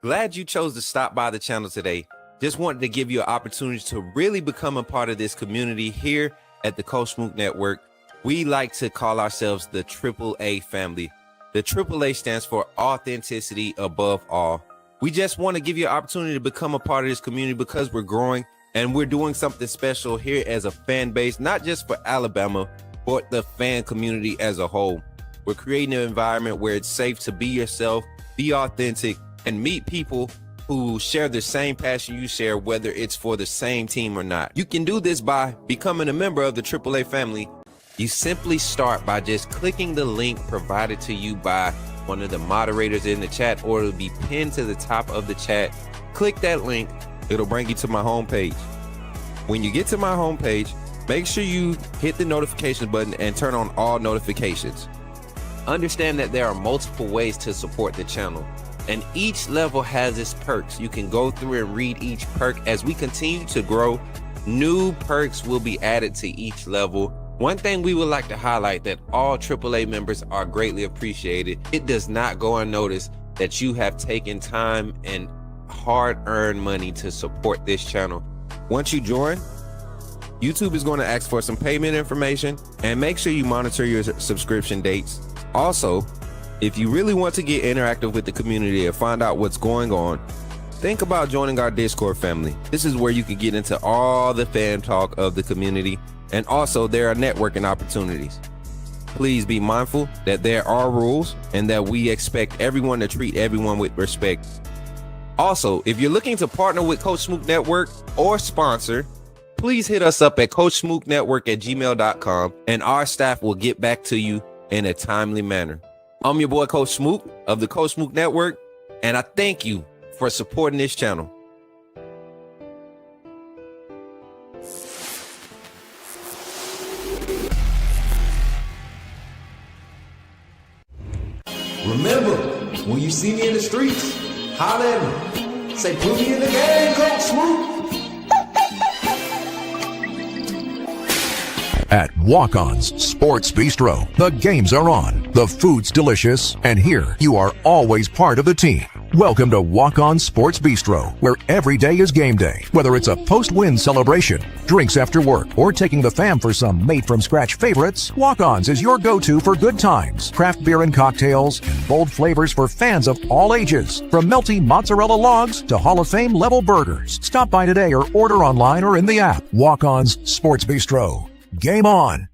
Glad you chose to stop by the channel today. Just wanted to give you an opportunity to really become a part of this community here at the Coach Smook Network. We like to call ourselves the AAA family. The AAA stands for authenticity above all. We just want to give you an opportunity to become a part of this community because we're growing and we're doing something special here as a fan base, not just for Alabama, but the fan community as a whole. We're creating an environment where it's safe to be yourself, be authentic, and meet people who share the same passion you share, whether it's for the same team or not. You can do this by becoming a member of the AAA family. You simply start by just clicking the link provided to you by one of the moderators in the chat, or it'll be pinned to the top of the chat. Click that link, it'll bring you to my homepage. When you get to my homepage, make sure you hit the notification button and turn on all notifications. Understand that there are multiple ways to support the channel, and each level has its perks. You can go through and read each perk. As we continue to grow, new perks will be added to each level. One thing we would like to highlight that all AAA members are greatly appreciated. It does not go unnoticed that you have taken time and hard-earned money to support this channel. Once you join, YouTube is going to ask for some payment information, and make sure you monitor your subscription dates. Also, if you really want to get interactive with the community and find out what's going on, think about joining our Discord family. This is where you can get into all the fan talk of the community, and also there are networking opportunities. Please be mindful that there are rules and that we expect everyone to treat everyone with respect. Also, if you're looking to partner with Coach Smook Network or sponsor, please hit us up at coachsmooknetwork@gmail.com, and our staff will get back to you in a timely manner. I'm your boy, Coach Smook of the Coach Smook Network, and I thank you for supporting this channel. Remember, when you see me in the streets, holler at me. Say, put me in the game, Coach Smook. At Walk-On's Sports Bistro, the games are on, the food's delicious, and here you are always part of the team. Welcome to Walk-On's Sports Bistro, where every day is game day. Whether it's a post-win celebration, drinks after work, or taking the fam for some made-from-scratch favorites, Walk-On's is your go-to for good times, craft beer and cocktails, and bold flavors for fans of all ages. From melty mozzarella logs to Hall of Fame level burgers. Stop by today or order online or in the app. Walk-On's Sports Bistro. Game on.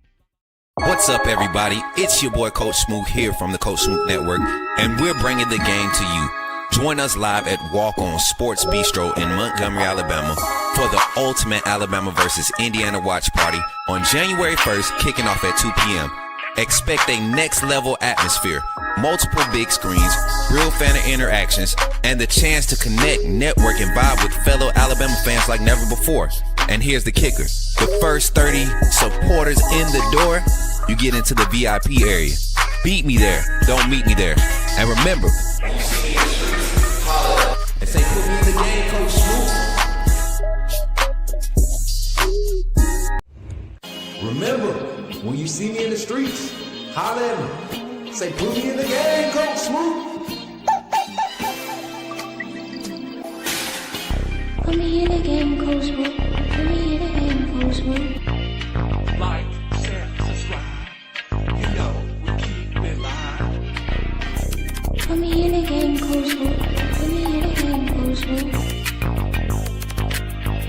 What's up, everybody? It's your boy, Coach Smook, here from the Coach Smook Network, and we're bringing the game to you. Join us live at Walk-On Sports Bistro in Montgomery, Alabama for the ultimate Alabama versus Indiana watch party on January 1st, kicking off at 2 p.m. Expect a next-level atmosphere, multiple big screens, real fan interactions, and the chance to connect, network, and vibe with fellow Alabama fans like never before. And here's the kicker. The first 30 supporters in the door, you get into the VIP area. Beat me there. Don't meet me there. And remember, and say, put me in the game, Coach Smook. Remember, when you see me in the streets, holler at me. Say, put me in the game, Coach Smook. Put me in the game, Coach Smook. Put me in the game, Coach Smook. Like, share, subscribe. You know we keep it live. Put me in the game, Coach Smook. Put me in the game, Coach Smook.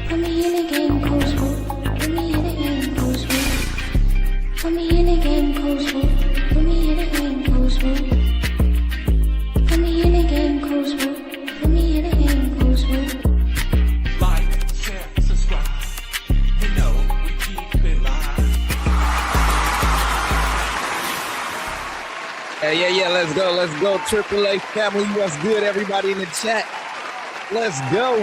Put me in the game, Coach Smook. Put me in the game, Coach Smook. Put me in the game, Coach Smook. Put me in the game, Coach Smook. Put me in the game, Coach Smook. Put me in the game, Coach Smook. Like, share, subscribe. You know we keep it live. Yeah, let's go. Triple A family, what's good, everybody in the chat? Let's go.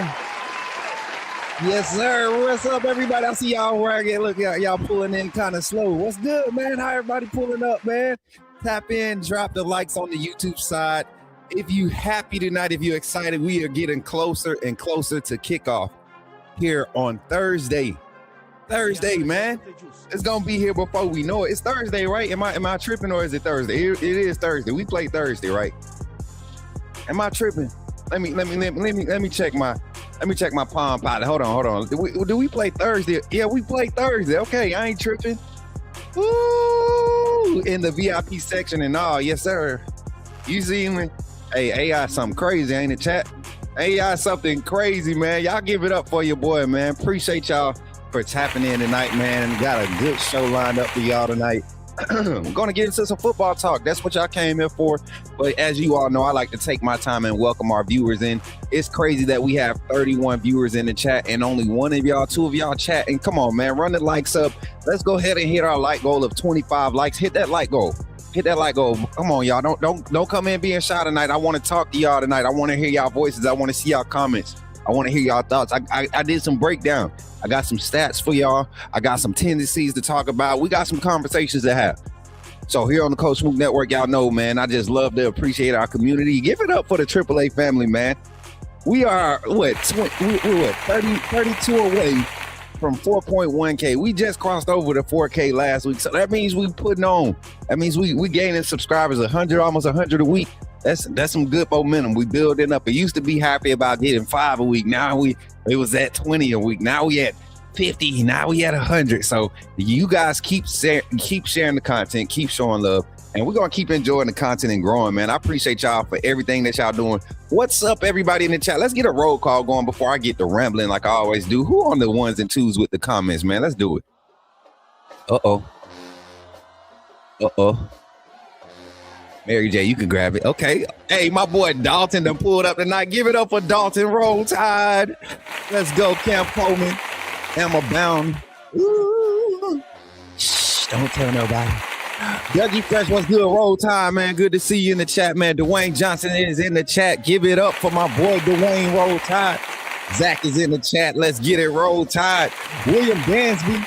Yes, sir. What's up, everybody? I see y'all ragged. Look, y'all pulling in kind of slow. What's good, man? How everybody pulling up, man? Tap in, drop the likes on the YouTube side. If you happy tonight, if you're excited, we are getting closer and closer to kickoff here on Thursday. Thursday, man. It's gonna be here before we know it. It's Thursday, right? Am I tripping, or is it Thursday? It is Thursday. We play Thursday, right? Am I tripping? Let me check my palm pilot. Hold on. Do we play Thursday? Yeah, we play Thursday. Okay, I ain't tripping. Woo! In the VIP section and all. Yes, sir. You see me? Hey, AI something crazy, ain't it, chat? AI something crazy, man. Y'all give it up for your boy, man. Appreciate y'all for tapping in tonight, man. And got a good show lined up for y'all tonight. I'm going to get into some football talk. That's what y'all came here for. But as you all know, I like to take my time and welcome our viewers in. It's crazy that we have 31 viewers in the chat and only two of y'all chatting. Come on, man. Run the likes up. Let's go ahead and hit our like goal of 25 likes. Hit that like goal. Come on, y'all. Don't come in being shy tonight. I want to talk to y'all tonight. I want to hear y'all voices. I want to see y'all comments. I want to hear y'all thoughts. I did some breakdown. I got some stats for y'all. I got some tendencies to talk about. We got some conversations to have. So here on the Coach Smook Network, y'all know, man, I just love to appreciate our community. Give it up for the AAA family, man. We are, we're 32 away from 4.1K. We just crossed over the 4K last week. So that means we putting on. That means we gaining subscribers, 100, almost 100 a week. That's some good momentum. We building up. It used to be happy about getting 5 a week. Now it was at 20 a week. Now we at 50. Now we at 100. So you guys keep sharing the content, keep showing love, and we're gonna keep enjoying the content and growing, man. I appreciate y'all for everything that y'all doing. What's up, everybody in the chat? Let's get a roll call going before I get to rambling like I always do. Who on the ones and twos with the comments, man? Let's do it. Uh-oh. Mary J, you can grab it. Okay. Hey, my boy Dalton done pulled up tonight. Give it up for Dalton. Roll Tide. Let's go, Camp Coleman. Emma Bound. Ooh. Shh, don't tell nobody. Dougie Fresh, what's good? Roll Tide, man. Good to see you in the chat, man. Dwayne Johnson is in the chat. Give it up for my boy Dwayne. Roll Tide. Zach is in the chat. Let's get it. Roll Tide. William Dansby.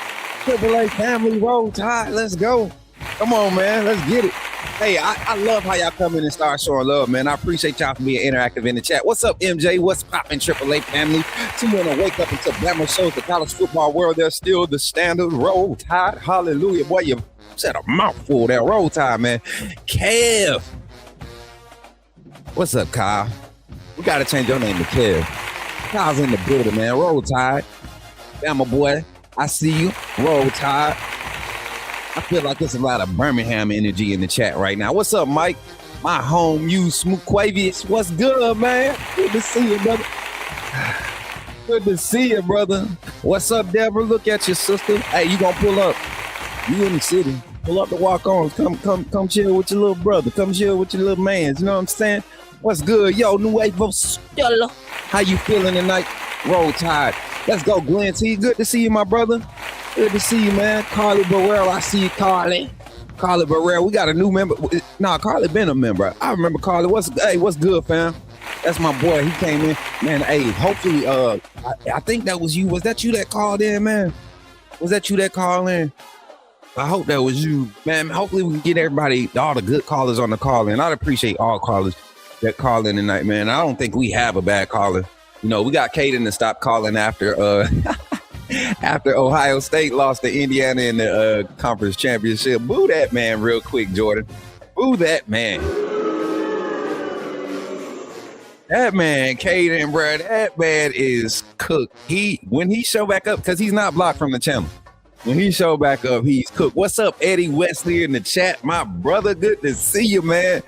AAA family. Roll Tide. Let's go. Come on, man. Let's get it. Hey, I love how y'all come in and start showing love, man. I appreciate y'all for being interactive in the chat. What's up, MJ? What's poppin', AAA family? Someone to wake up until Bama shows the college football world they're still the standard. Roll Tide, hallelujah. Boy, you said a mouthful there. Roll Tide, man. Kev. What's up, Kyle? We got to change your name to Kev. Kyle's in the building, man. Roll Tide. Bama boy, I see you. Roll Tide. I feel like there's a lot of Birmingham energy in the chat right now. What's up, Mike? My home, you Smook. What's good, man? Good to see you, brother. Good to see you, brother. What's up, Deborah? Look at your sister. Hey, you gonna pull up? You in the city? Pull up to walk on. Come chill with your little brother. Come chill with your little man. You know what I'm saying? What's good, yo? Nuevo Stella. How you feeling tonight? Roll Tide. Let's go, Glenn T. Good to see you, my brother. Good to see you, man. Carly Burrell, I see you, Carly. Carly Burrell, we got a new member. Nah, Carly been a member. I remember Carly. What's good, fam? That's my boy. He came in. Man, hey, hopefully, I think that was you. Was that you that called in, man? Was that you that called in? I hope that was you, man. Hopefully we can get everybody, all the good callers on the call in. I'd appreciate all callers that call in tonight, man. I don't think we have a bad caller. You know, we got Caden to stop calling after after Ohio State lost to Indiana in the conference championship. Boo that man real quick, Jordan. Boo that man. That man, Caden, bro, that man is cooked. When he show back up, because he's not blocked from the channel. When he show back up, he's cooked. What's up, Eddie Wesley in the chat? My brother, good to see you, man.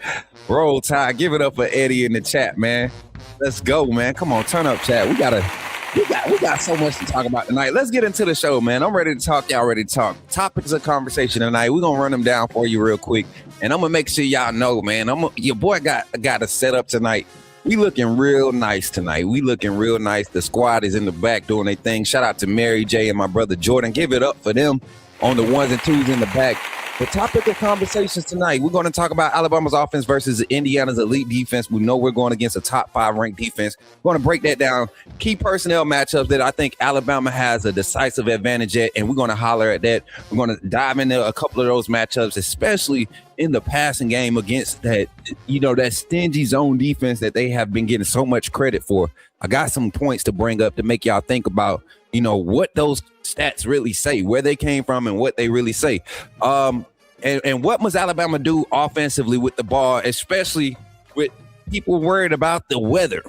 Roll Tide, give it up for Eddie in the chat, man. Let's go, man. Come on, turn up, chat. We got so much to talk about tonight. Let's get into the show, man. I'm ready to talk. Y'all ready to talk. Topics of conversation tonight. We're gonna run them down for you real quick, and I'm gonna make sure y'all know, man. Your boy got a setup tonight. We looking real nice tonight. We looking real nice. The squad is in the back doing their thing. Shout out to Mary J and my brother Jordan. Give it up for them on the ones and twos in the back. The topic of conversations tonight, we're going to talk about Alabama's offense versus Indiana's elite defense. We know we're going against a top 5 ranked defense. We're going to break that down. Key personnel matchups that I think Alabama has a decisive advantage at, and we're going to holler at that. We're going to dive into a couple of those matchups, especially in the passing game against that, that stingy zone defense that they have been getting so much credit for. I got some points to bring up to make y'all think about, what those stats really say, where they came from and what they really say. And what must Alabama do offensively with the ball, especially with people worried about the weather?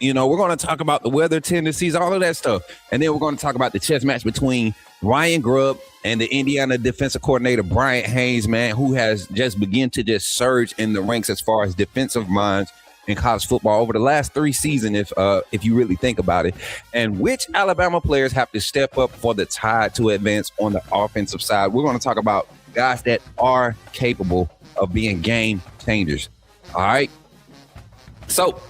We're going to talk about the weather tendencies, all of that stuff. And then we're going to talk about the chess match between Ryan Grubb and the Indiana defensive coordinator, Bryant Haines, man, who has just begun to just surge in the ranks as far as defensive minds in college football over the last 3 seasons, if you really think about it. And which Alabama players have to step up for the Tide to advance on the offensive side. We're going to talk about guys that are capable of being game changers. All right. So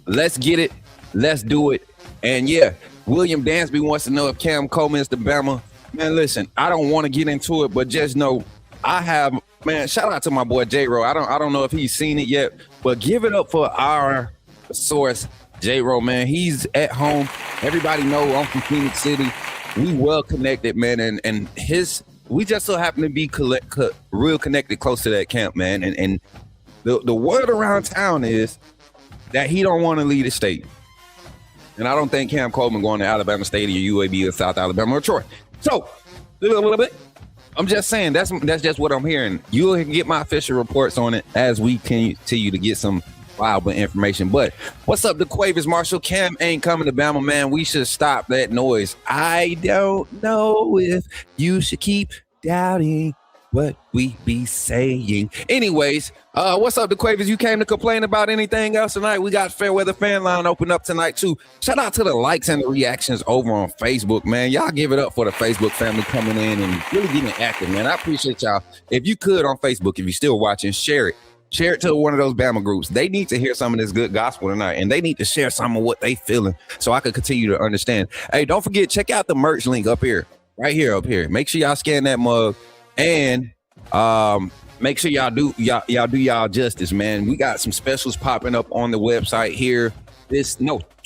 let's get it. Let's do it. And yeah, William Dansby wants to know if Cam Coleman is the Bama. Man, listen, I don't want to get into it, but just know shout out to my boy J-Ro. I don't know if he's seen it yet, but give it up for our source, J-Ro, man. He's at home. Everybody know I'm from Phoenix City. We well connected, man, and we just so happen to be real connected close to that camp, man. And the word around town is that he don't want to leave the state. And I don't think Cam Coleman going to Alabama State or UAB or South Alabama or Troy. So, a little bit. I'm just saying that's just what I'm hearing. You can get my official reports on it as we continue to get some viable information. But what's up, the Quavers, Marshall? Cam ain't coming to Bama, man. We should stop that noise. I don't know if you should keep doubting what we be saying. Anyways, what's up, the Quavers? You came to complain about anything else tonight? We got Fairweather Fan Line open up tonight too. Shout out to the likes and the reactions over on Facebook, man. Y'all give it up for the Facebook family coming in and really getting active, man. I appreciate y'all. If you could on Facebook, if you're still watching, share it. Share it to one of those Bama groups. They need to hear some of this good gospel tonight, and they need to share some of what they feeling so I can continue to understand. Hey, don't forget, check out the merch link up here, right here, up here. Make sure y'all scan that mug, and make sure y'all do y'all justice, man. We got some specials popping up on the website here.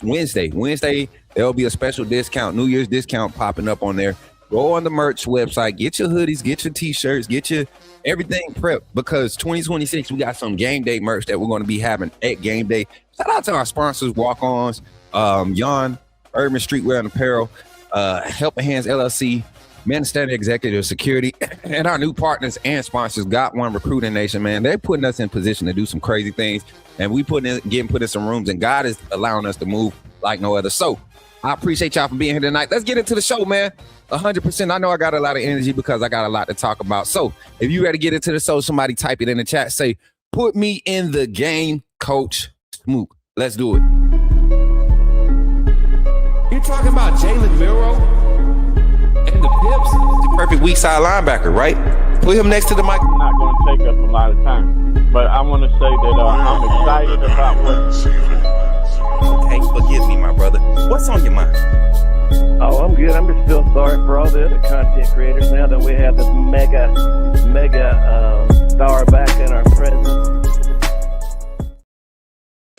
Wednesday, there'll be a special discount, New Year's discount popping up on there. Go on the merch website, get your hoodies, get your t-shirts, get your everything prepped, because 2026 we got some game day merch that we're going to be having at game day. Shout out to our sponsors, Walk-Ons, Yon, Urban Streetwear and Apparel, Helping Hands LLC, Minister Executive Security, and our new partners and sponsors, Got One Recruiting Nation. Man, they're putting us in position to do some crazy things, and we getting put in some rooms, and God is allowing us to move like no other. So I appreciate y'all for being here tonight. Let's get into the show, man. 100%. I know I got a lot of energy because I got a lot to talk about. So if you ready to get into the show, somebody type it in the chat. Say, put me in the game, Coach Smook. Let's do it. You're talking about Jalen Milroe and the Pips? The perfect weak side linebacker, right? Put him next to the mic. I'm not going to take up a lot of time, but I want to say that I'm excited about what. Okay, forgive me, my brother. What's on your mind? Oh, I'm good. I'm just still sorry for all the other content creators now that we have this mega star back in our presence.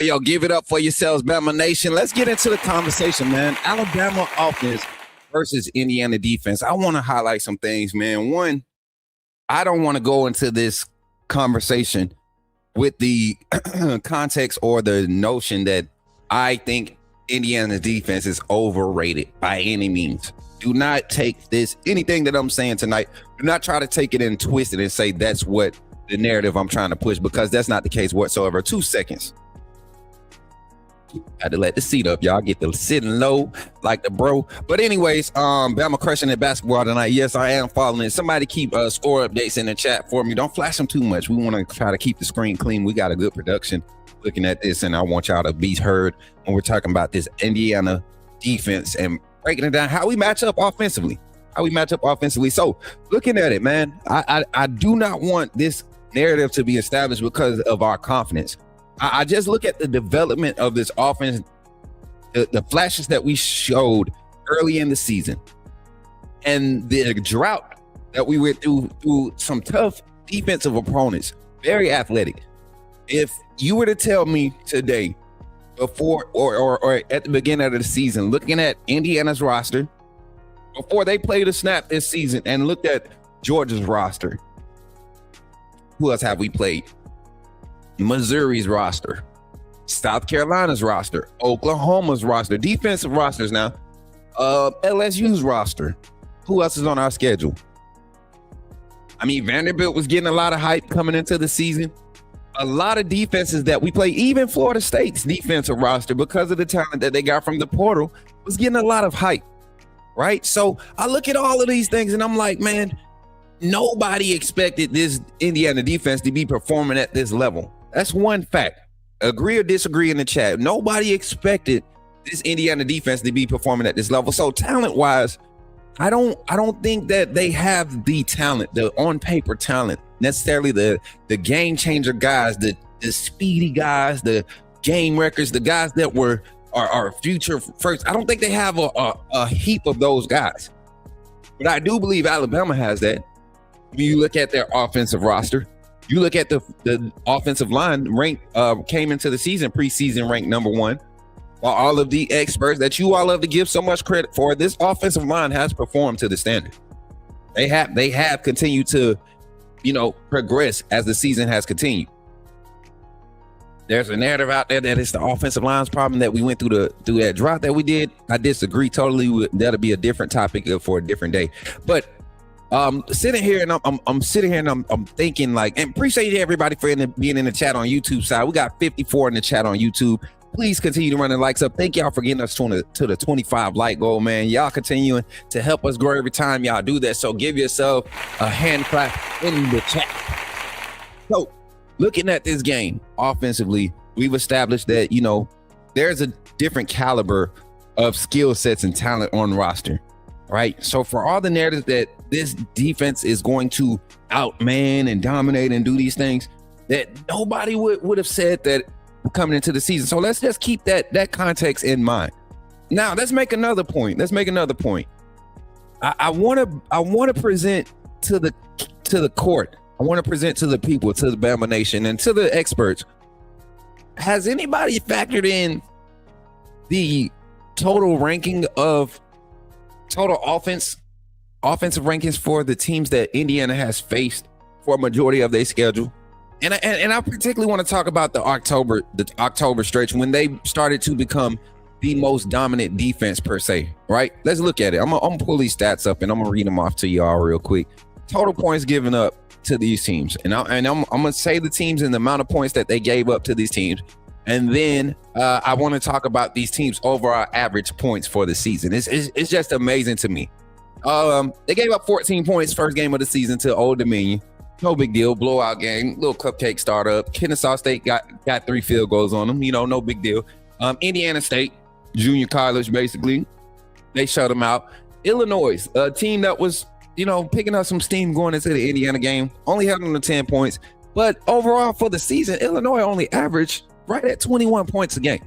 Yo, give it up for yourselves, Bama Nation. Let's get into the conversation, man. Alabama offense versus Indiana defense. I want to highlight some things, man. One, I don't want to go into this conversation with the context or the notion that I think Indiana's defense is overrated by any means. Do not take this, anything that I'm saying tonight, do not try to take it and twist it and say that's what the narrative I'm trying to push, because that's not the case whatsoever. 2 seconds. Had to let the seat up, y'all. Get the sitting low like the bro. But anyways, Bama crushing at basketball tonight. Yes, I am following it. Somebody keep score updates in the chat for me. Don't flash them too much. We want to try to keep the screen clean. We got a good production looking at this, and I want y'all to be heard when we're talking about this Indiana defense and breaking it down, how we match up offensively. So looking at it, man, I do not want this narrative to be established because of our confidence. I just look at the development of this offense, the flashes that we showed early in the season, and the drought that we went through some tough defensive opponents, very athletic. If you were to tell me today, before or at the beginning of the season, looking at Indiana's roster, before they played a snap this season, and looked at Georgia's roster, who else have we played? Missouri's roster, South Carolina's roster, Oklahoma's roster, defensive rosters now, LSU's roster. Who else is on our schedule? I mean, Vanderbilt was getting a lot of hype coming into the season. A lot of defenses that we play, even Florida State's defensive roster, because of the talent that they got from the portal, was getting a lot of hype, right? So I look at all of these things and I'm like, man, nobody expected this Indiana defense to be performing at this level. That's one fact. Agree or disagree in the chat. Nobody expected this Indiana defense to be performing at this level. So talent-wise, I don't think that they have the talent, the on-paper talent, necessarily the game changer guys, the speedy guys, the game records, the guys that are future first. I don't think they have a heap of those guys. But I do believe Alabama has that. When you look at their offensive roster, you look at the offensive line rank, came into the season preseason ranked number 1. While all of the experts that you all love to give so much credit for, this offensive line has performed to the standard. They have continued to, progress as the season has continued. There's a narrative out there that it's the offensive line's problem that we went through that drought that we did. I disagree totally. That'll be a different topic for a different day. But sitting here and I'm sitting here and I'm thinking, like, and appreciate everybody for being in the chat on YouTube side. We got 54 in the chat on YouTube. Please continue to run the likes up. Thank y'all for getting us to the 25 like goal, man. Y'all continuing to help us grow every time y'all do that. So give yourself a hand clap in the chat. So looking at this game offensively, we've established that, there's a different caliber of skill sets and talent on the roster, right? So for all the narratives that this defense is going to outman and dominate and do these things, that nobody would have said that coming into the season. So let's just keep that context in mind. Now let's make another point. I want to present to the court. I want to present to the people, to the Bama Nation, and to the experts. Has anybody factored in the total ranking of total offense offensive rankings for the teams that Indiana has faced for a majority of their schedule. And I particularly want to talk about the October stretch when they started to become the most dominant defense per se, right? Let's look at it. I'm gonna pull these stats up and I'm gonna read them off to y'all real quick. Total points given up to these teams. And I'm gonna say the teams and the amount of points that they gave up to these teams. And then I want to talk about these teams' overall average points for the season. It's just amazing to me. They gave up 14 points first game of the season to Old Dominion. No big deal. Blowout game. Little cupcake startup. Kennesaw State got 3 field goals on them. No big deal. Indiana State, junior college, basically. They shut them out. Illinois, a team that was, picking up some steam going into the Indiana game, only held them to 10 points. But overall for the season, Illinois only averaged right at 21 points a game.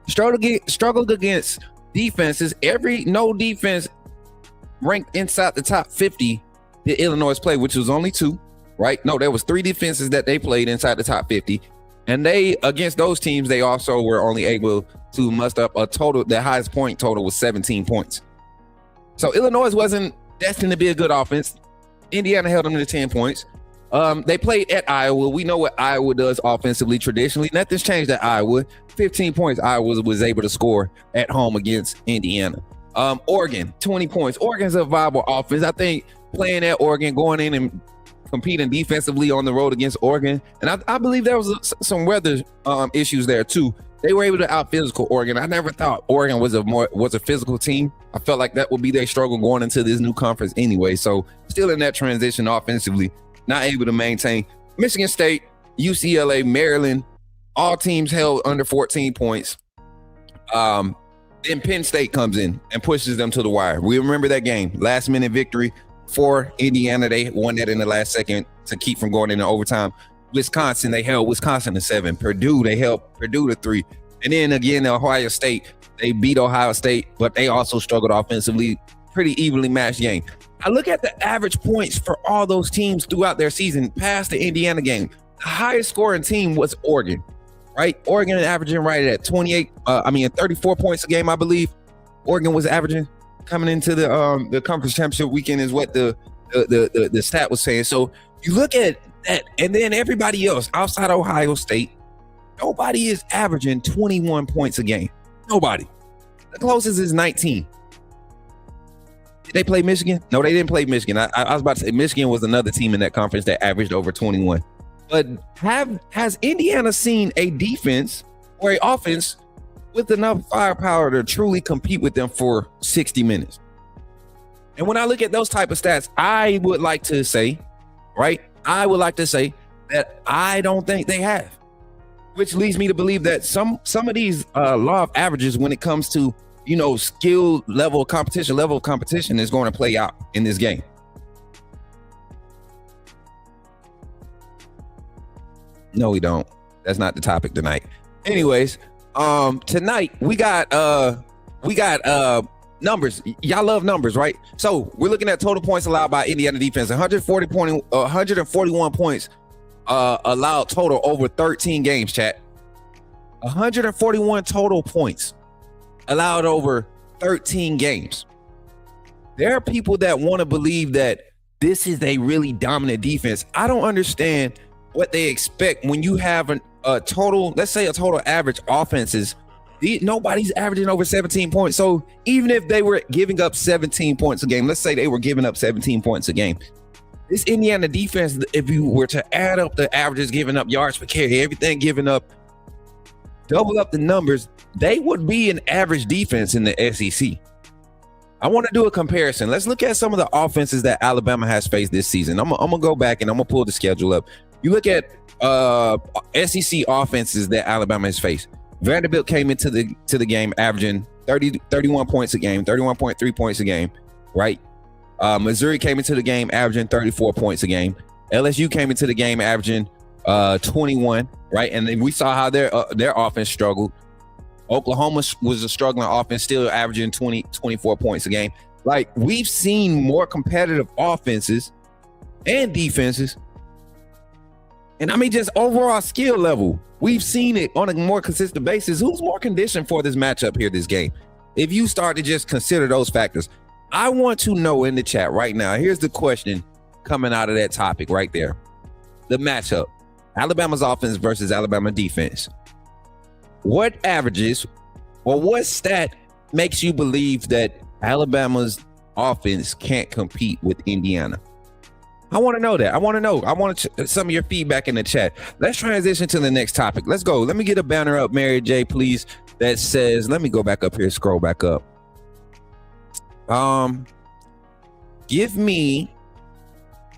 Struggled against defenses. No defense ranked inside the top 50 that Illinois played, which was only 2, right? No, there was 3 defenses that they played inside the top 50. And against those teams, they also were only able to muster up a total, the highest point total was 17 points. So Illinois wasn't destined to be a good offense. Indiana held them to 10 points. They played at Iowa. We know what Iowa does offensively traditionally. Nothing's changed at Iowa. 15 points Iowa was able to score at home against Indiana. Oregon, 20 points. Oregon's a viable offense. I think playing at Oregon, going in and competing defensively on the road against Oregon. And I believe there was some weather issues there too. They were able to out-physical Oregon. I never thought Oregon was a physical team. I felt like that would be their struggle going into this new conference anyway. So still in that transition offensively, not able to maintain. Michigan State, UCLA, Maryland, all teams held under 14 points. Then Penn State comes in and pushes them to the wire. We remember that game, last minute victory for Indiana. They won that in the last second to keep from going into overtime. Wisconsin, they held Wisconsin to 7. Purdue, they held Purdue to 3. And then again, Ohio State, they beat Ohio State, but they also struggled offensively. Pretty evenly matched game. I look at the average points for all those teams throughout their season past the Indiana game. The highest scoring team was Oregon, right? Oregon averaging right at 34 points a game, I believe. Oregon was averaging coming into the conference championship weekend is what the stat was saying. So you look at that, and then everybody else outside Ohio State, nobody is averaging 21 points a game. Nobody. The closest is 19. Did they play Michigan? No, they didn't play Michigan. I was about to say Michigan was another team in that conference that averaged over 21. But has Indiana seen a defense or an offense with enough firepower to truly compete with them for 60 minutes? And when I look at those type of stats, I would like to say that I don't think they have, which leads me to believe that some of these law of averages when it comes to, skill level of competition is going to play out in this game. No, we don't. That's not the topic tonight. Anyways, tonight we got numbers. Y'all love numbers, right? So we're looking at total points allowed by Indiana defense. 141 points allowed total over 13 games, chat. 141 total points allowed over 13 games. There are people that want to believe that this is a really dominant defense. I don't understand what they expect when you have a total, let's say a total average offenses. Nobody's averaging over 17 points. So even if they were giving up 17 points a game, let's say they were giving up 17 points a game. This Indiana defense, if you were to add up the averages, giving up yards per carry, everything given up, double up the numbers, they would be an average defense in the SEC. I want to do a comparison. Let's look at some of the offenses that Alabama has faced this season. I'm gonna go back and I'm gonna pull the schedule up. You look at SEC offenses that Alabama has faced. Vanderbilt came into the game averaging 31 points a game, 31.3 points a game, right? Missouri came into the game averaging 34 points a game. LSU came into the game averaging 21, right? And then we saw how their offense struggled. Oklahoma was a struggling offense, still averaging 24 points a game. Like, we've seen more competitive offenses and defenses. And I mean, just overall skill level, we've seen it on a more consistent basis. Who's more conditioned for this matchup here, this game? If you start to just consider those factors, I want to know in the chat right now. Here's the question coming out of that topic right there. The matchup, Alabama's offense versus Alabama defense. What averages or what stat makes you believe that Alabama's offense can't compete with Indiana? I want to know that. I want to know. I want some of your feedback in the chat. Let's transition to the next topic. Let's go. Let me get a banner up, Mary J, please, that says, let me go back up here, scroll back up. Give me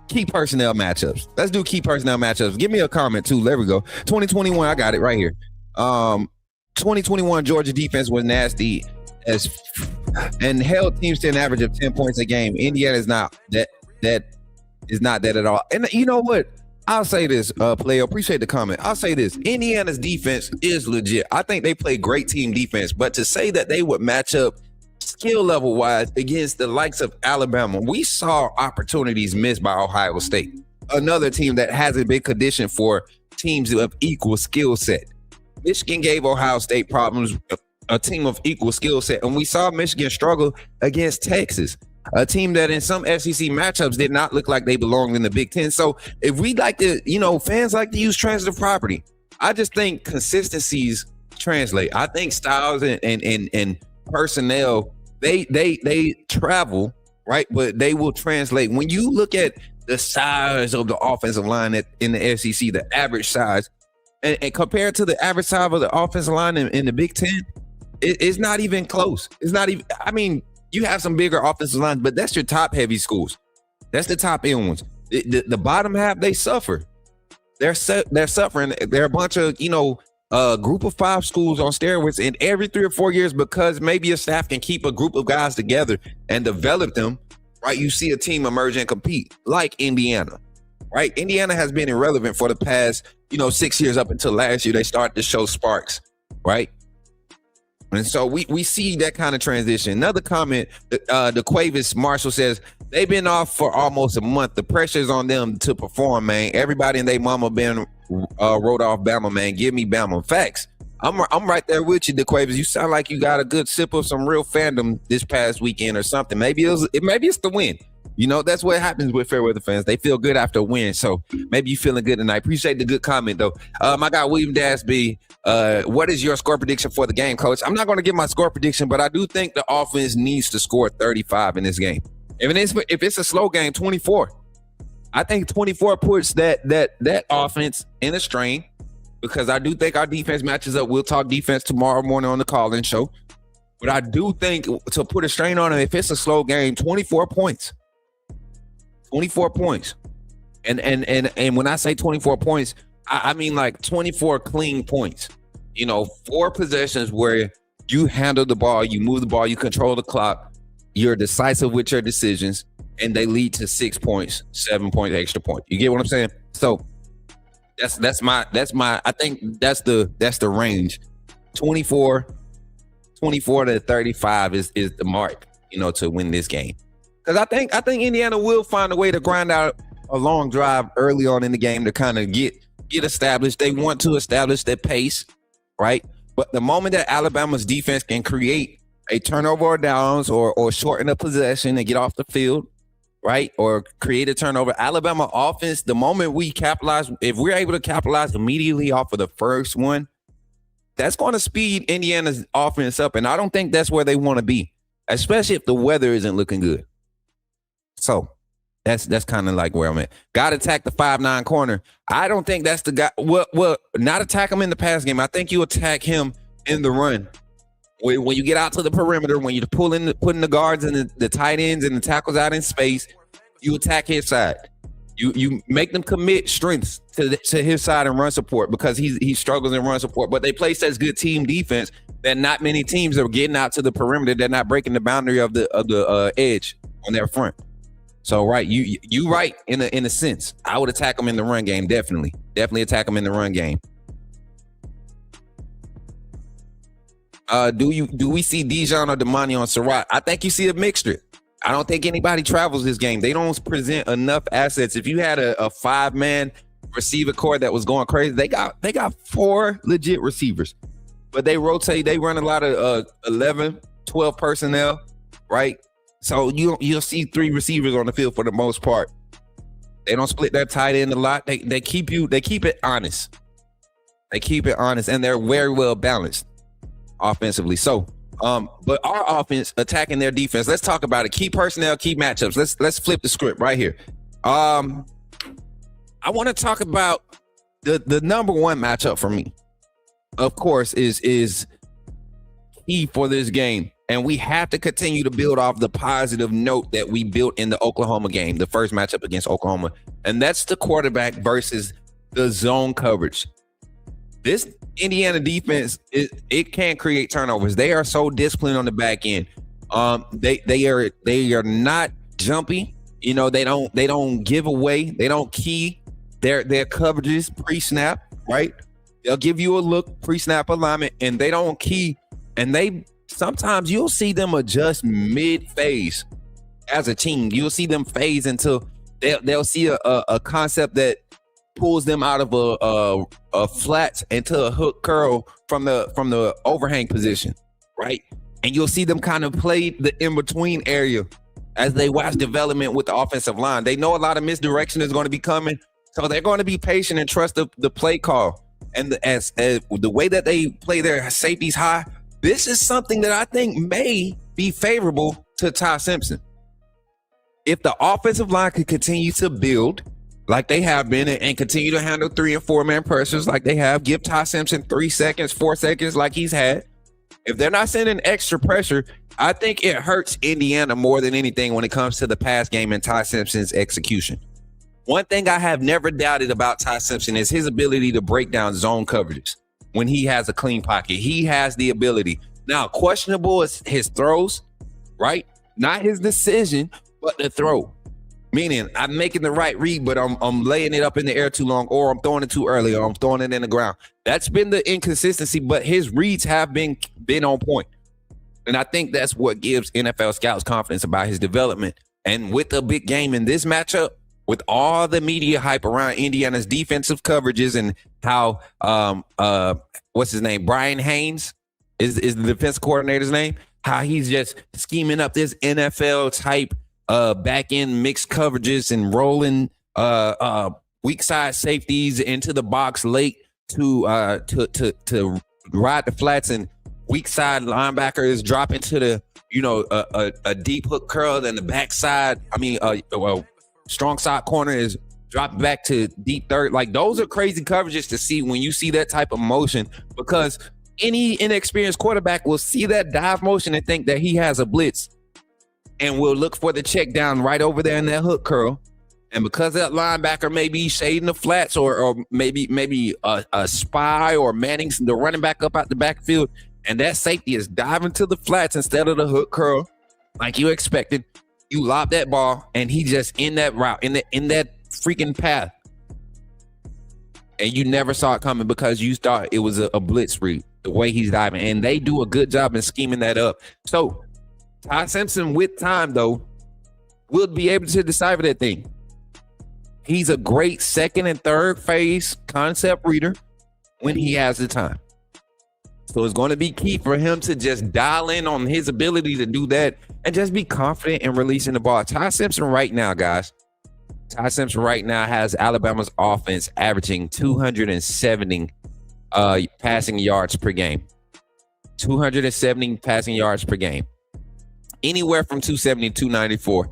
key personnel matchups. Let's do key personnel matchups. Give me a comment too. There we go. 2021, I got it right here. 2021 Georgia defense was nasty and held teams to an average of 10 points a game. Indiana is not that is not that at all. And you know what? I'll say this, player. Appreciate the comment. I'll say this. Indiana's defense is legit. I think they play great team defense, but to say that they would match up skill level wise against the likes of Alabama, we saw opportunities missed by Ohio State, another team that hasn't been conditioned for teams of equal skill set. Michigan gave Ohio State problems, a team of equal skill set, and we saw Michigan struggle against Texas, a team that in some SEC matchups did not look like they belonged in the Big Ten. So if we like to, fans like to use transitive property, I just think consistencies translate. I think styles and personnel, they travel, right? But they will translate. When you look at the size of the offensive line in the SEC, the average size, and compared to the average size of the offensive line in the Big Ten, it's not even close. It's not even, you have some bigger offensive lines, but that's your top heavy schools. That's the top end ones. The bottom half, they suffer. They're suffering. They're a bunch of, group of 5 schools on steroids, and every 3 or 4 years, because maybe a staff can keep a group of guys together and develop them, right? You see a team emerge and compete like Indiana, right? Indiana has been irrelevant for the past, 6 years up until last year. They started to show sparks, right? And so we see that kind of transition. Another comment, the Quavis Marshall says, they've been off for almost a month. The pressure's on them to perform, man. Everybody and their mama been wrote off Bama, man. Give me Bama. Facts. I'm right there with you, the Quavis. You sound like you got a good sip of some real fandom this past weekend or something. Maybe it's the win. That's what happens with Fairweather fans. They feel good after a win. So maybe you feeling good tonight. Appreciate the good comment, though. My guy, William Dasby, what is your score prediction for the game, Coach? I'm not going to give my score prediction, but I do think the offense needs to score 35 in this game. If it's a slow game, 24. I think 24 puts that offense in a strain, because I do think our defense matches up. We'll talk defense tomorrow morning on the call-in show. But I do think to put a strain on it, if it's a slow game, 24 points. 24 points. And when I say 24 points, I mean like 24 clean points. 4 possessions where you handle the ball, you move the ball, you control the clock, you're decisive with your decisions, and they lead to 6 points, 7 points, extra point. You get what I'm saying? So that's my I think that's the range. 24 to 35 is the mark, to win this game. Because I think Indiana will find a way to grind out a long drive early on in the game to kind of get established. They want to establish their pace, right? But the moment that Alabama's defense can create a turnover or downs or shorten a possession and get off the field, right? Or create a turnover, Alabama offense, the moment we capitalize, if we're able to capitalize immediately off of the first one, that's going to speed Indiana's offense up. And I don't think that's where they want to be, especially if the weather isn't looking good. So that's kind of like where I'm at. Got to attack the 5'9" corner. I don't think that's the guy. Well, not attack him in the pass game. I think you attack him in the run. When you get out to the perimeter, when you're putting the guards and the tight ends and the tackles out in space, you attack his side. You make them commit strengths to his side and run support, because he struggles in run support. But they play such good team defense that not many teams are getting out to the perimeter. They're not breaking the boundary of the edge on their front. So right, you right in a sense. I would attack them in the run game, definitely attack them in the run game. Do we see Dijon or Damani on Surratt? I think you see a mixture. I don't think anybody travels this game. They don't present enough assets. If you had a 5-man receiver core that was going crazy, they got 4 legit receivers, but they rotate. They run a lot of 11, 12 personnel, right? So you'll see 3 receivers on the field for the most part. They don't split their tight end a lot. They keep it honest. They keep it honest, and they're very well balanced offensively. So, but our offense attacking their defense. Let's talk about it. Key personnel, key matchups. Let's flip the script right here. I want to talk about the number one matchup for me. Of course, is key for this game. And we have to continue to build off the positive note that we built in the Oklahoma game, the first matchup against Oklahoma. And that's the quarterback versus the zone coverage. This Indiana defense, it can create turnovers. They are so disciplined on the back end. They are not jumpy. You know, they don't give away. They don't key their coverages pre-snap, right? They'll give you a look pre-snap alignment, and they don't key. And sometimes you'll see them adjust mid-phase as a team. You'll see them phase until they'll see a concept that pulls them out of a flat into a hook curl from the overhang position, right? And you'll see them kind of play the in-between area as they watch development with the offensive line. They know a lot of misdirection is going to be coming, so they're going to be patient and trust the play call. And as the way that they play their safeties high, this is something that I think may be favorable to Ty Simpson. If the offensive line could continue to build like they have been and continue to handle 3 and 4 man pressures like they have, give Ty Simpson 3 seconds, 4 seconds like he's had. If they're not sending extra pressure, I think it hurts Indiana more than anything when it comes to the pass game and Ty Simpson's execution. One thing I have never doubted about Ty Simpson is his ability to break down zone coverages when he has a clean pocket. He has the ability. Now, questionable is his throws, right? Not his decision, but the throw. Meaning I'm making the right read, but I'm laying it up in the air too long, or I'm throwing it too early, or I'm throwing it in the ground. That's been the inconsistency, but his reads have been on point. And I think that's what gives NFL scouts confidence about his development. And with a big game in this matchup, with all the media hype around Indiana's defensive coverages and how what's his name? Ryan Haines is the defense coordinator's name. How he's just scheming up this NFL type back end mixed coverages and rolling weak side safeties into the box late to ride the flats, and weak side linebacker is dropping to the a deep hook curl, and the backside. Strong side corner is dropped back to deep third. Like, those are crazy coverages to see when you see that type of motion, because any inexperienced quarterback will see that dive motion and think that he has a blitz and will look for the check down right over there in that hook curl. And because that linebacker may be shading the flats or maybe a spy or manning the running back up out the backfield, and that safety is diving to the flats instead of the hook curl like you expected, you lob that ball, and he just in that route, in that freaking path. And you never saw it coming because you thought it was a blitz read, the way he's diving. And they do a good job in scheming that up. So Ty Simpson, with time, though, will be able to decipher that thing. He's a great second and third phase concept reader when he has the time. So it's going to be key for him to just dial in on his ability to do that and just be confident in releasing the ball. Ty Simpson right now, guys. Ty Simpson right now has Alabama's offense averaging 270 passing yards per game. 270 passing yards per game. Anywhere from 270 to 294.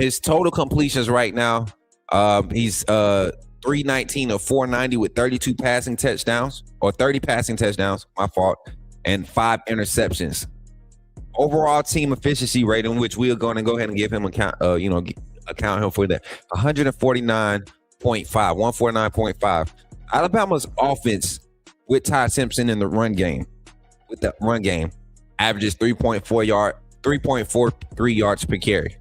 His total completions right now, he's 319 of 490 with 32 passing touchdowns, or 30 passing touchdowns, my fault, and 5 interceptions. Overall team efficiency rating, which we are going to go ahead and give him account him for that, 149.5. Alabama's offense with Ty Simpson in the run game, averages 3.43 yards per carry.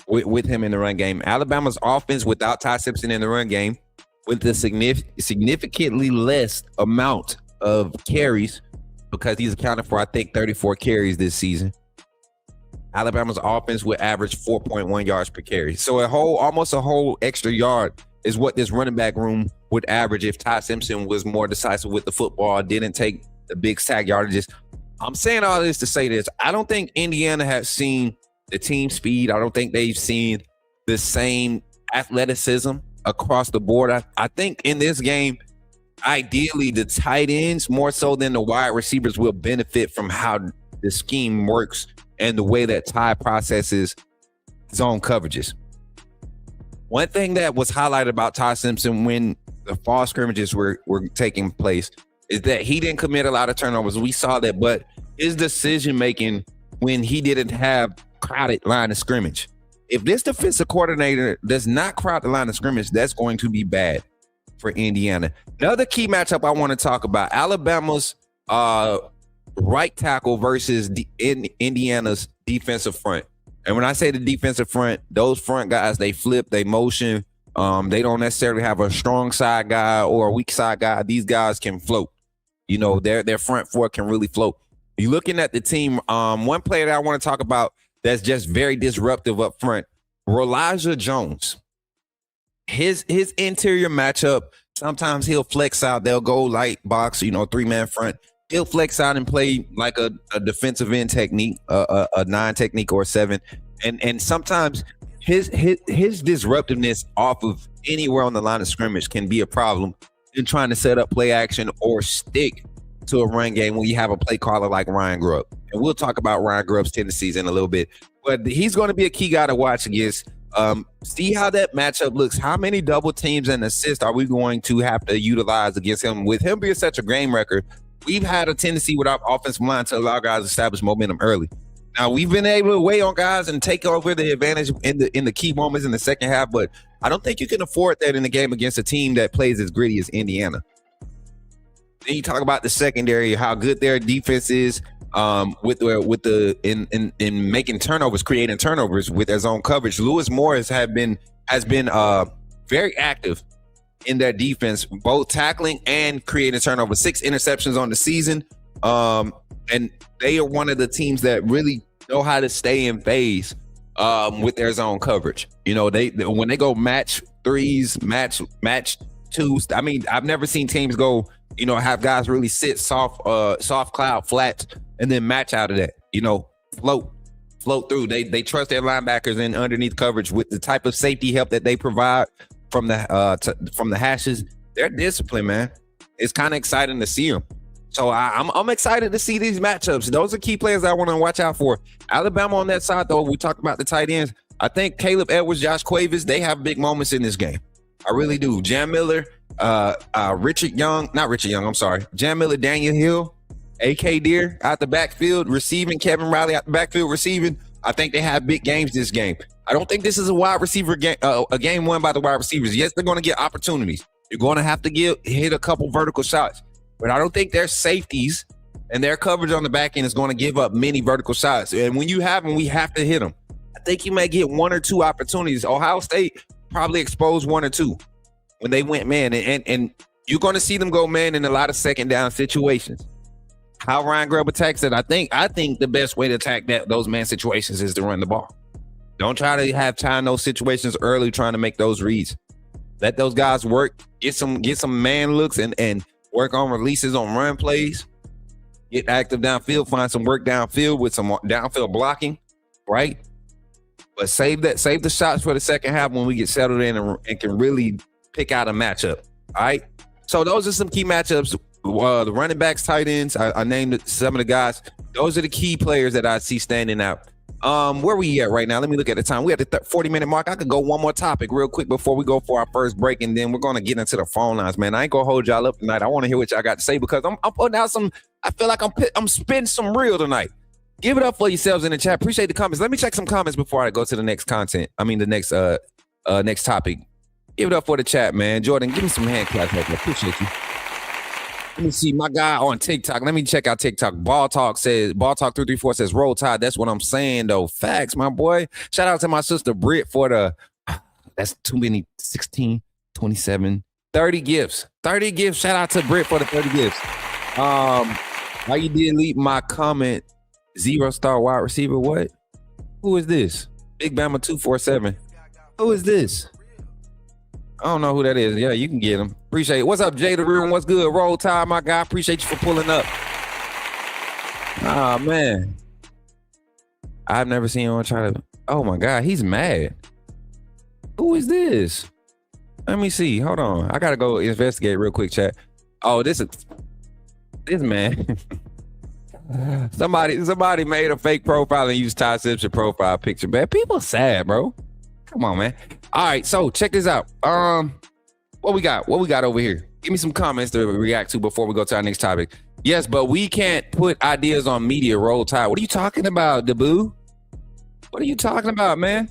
With him in the run game. Alabama's offense without Ty Simpson in the run game, with a significantly less amount of carries, because he's accounted for, I think, 34 carries this season. Alabama's offense would average 4.1 yards per carry. So almost a whole extra yard is what this running back room would average if Ty Simpson was more decisive with the football, didn't take the big sack yardages. I'm saying all this to say this. I don't think Indiana has seen the team speed. I don't think they've seen the same athleticism across the board. I think in this game, ideally, the tight ends more so than the wide receivers will benefit from how the scheme works and the way that Ty processes zone coverages. One thing that was highlighted about Ty Simpson when the fall scrimmages were taking place is that he didn't commit a lot of turnovers. We saw that, but his decision making when he didn't have crowded line of scrimmage. If this defensive coordinator does not crowd the line of scrimmage, that's going to be bad for Indiana. Another key matchup I want to talk about, Alabama's right tackle versus Indiana's defensive front. And when I say the defensive front, those front guys, they flip, they motion. They don't necessarily have a strong side guy or a weak side guy. These guys can float. You know, their front four can really float. You're looking at the team. One player that I want to talk about that's just very disruptive up front, Elijah Jones. His interior matchup, sometimes he'll flex out. They'll go light box, 3-man front. He'll flex out and play like a defensive end technique, a 9 technique or a 7. And sometimes his disruptiveness off of anywhere on the line of scrimmage can be a problem in trying to set up play action or stick to a run game when you have a play caller like Ryan Grubb. And we'll talk about Ryan Grubb's tendencies in a little bit. But he's going to be a key guy to watch against. See how that matchup looks. How many double teams and assists are we going to have to utilize against him? With him being such a game record, we've had a tendency with our offensive line to allow guys to establish momentum early. Now, we've been able to weigh on guys and take over the advantage in the key moments in the second half, but I don't think you can afford that in the game against a team that plays as gritty as Indiana. Then you talk about the secondary, how good their defense is in making turnovers, creating turnovers with their zone coverage. Lewis Morris has been very active in their defense, both tackling and creating turnovers. 6 interceptions on the season. And they are one of the teams that really know how to stay in phase with their zone coverage. They when they go match 3s, match 2s. I mean, I've never seen teams go, have guys really sit soft cloud flats and then match out of that. Float through. They trust their linebackers in underneath coverage with the type of safety help that they provide from the hashes. They're disciplined, man. It's kind of exciting to see them. So I'm excited to see these matchups. Those are key players I want to watch out for. Alabama on that side, though, we talked about the tight ends. I think Caleb Edwards, Josh Cuevas, they have big moments in this game. I really do. Jam Miller, Jam Miller, Daniel Hill, A.K. Deer out the backfield receiving, Kevin Riley out the backfield receiving. I think they have big games this game. I don't think this is a wide receiver game, a game won by the wide receivers. Yes, they're going to get opportunities. You're going to have to hit a couple vertical shots. But I don't think their safeties and their coverage on the back end is going to give up many vertical shots. And when you have them, we have to hit them. I think you may get 1 or 2 opportunities. Ohio State probably exposed 1 or 2 when they went man. And you're going to see them go man in a lot of second down situations. How Ryan Grubb attacks it, I think the best way to attack those man situations is to run the ball. Don't try to have time in those situations early trying to make those reads. Let those guys work, get some man looks and work on releases on run plays. Get active downfield, find some work downfield with some downfield blocking, right? But save the shots for the second half when we get settled in and can really pick out a matchup. All right. So those are some key matchups. The running backs, tight ends. I named some of the guys. Those are the key players that I see standing out. Where we at right now? Let me look at the time. We at the 40-minute mark. I could go one more topic real quick before we go for our first break, and then we're going to get into the phone lines, man. I ain't going to hold y'all up tonight. I want to hear what y'all got to say because I'm putting out some – I feel like I'm spitting some real tonight. Give it up for yourselves in the chat. Appreciate the comments. Let me check some comments before I go to the next next topic. Give it up for the chat, man. Jordan, give me some hand claps. I appreciate you. Let me see my guy on TikTok. Let me check out TikTok. Ball Talk 334 says Roll Tide. That's what I'm saying though. Facts, my boy. Shout out to my sister Britt for that's too many 16, 27, 30 gifts. 30 gifts. Shout out to Britt for the 30 gifts. Why you delete my comment? 0-star wide receiver. What? Who is this? Big Bama 247. Who is this? I don't know who that is. Yeah, you can get him. Appreciate it. What's up, Jay the Real? What's good? Roll Tide, my guy. Appreciate you for pulling up. Ah, man. I've never seen anyone try to. Oh my God, he's mad. Who is this? Let me see. Hold on. I gotta go investigate real quick, chat. Oh, this man. Somebody made a fake profile and used Ty Simpson profile picture. Man, people sad, bro. Come on, man. All right, so check this out. What we got? What we got over here? Give me some comments to react to before we go to our next topic. Yes, but we can't put ideas on media. Roll Tide. What are you talking about, Deboo? What are you talking about, man?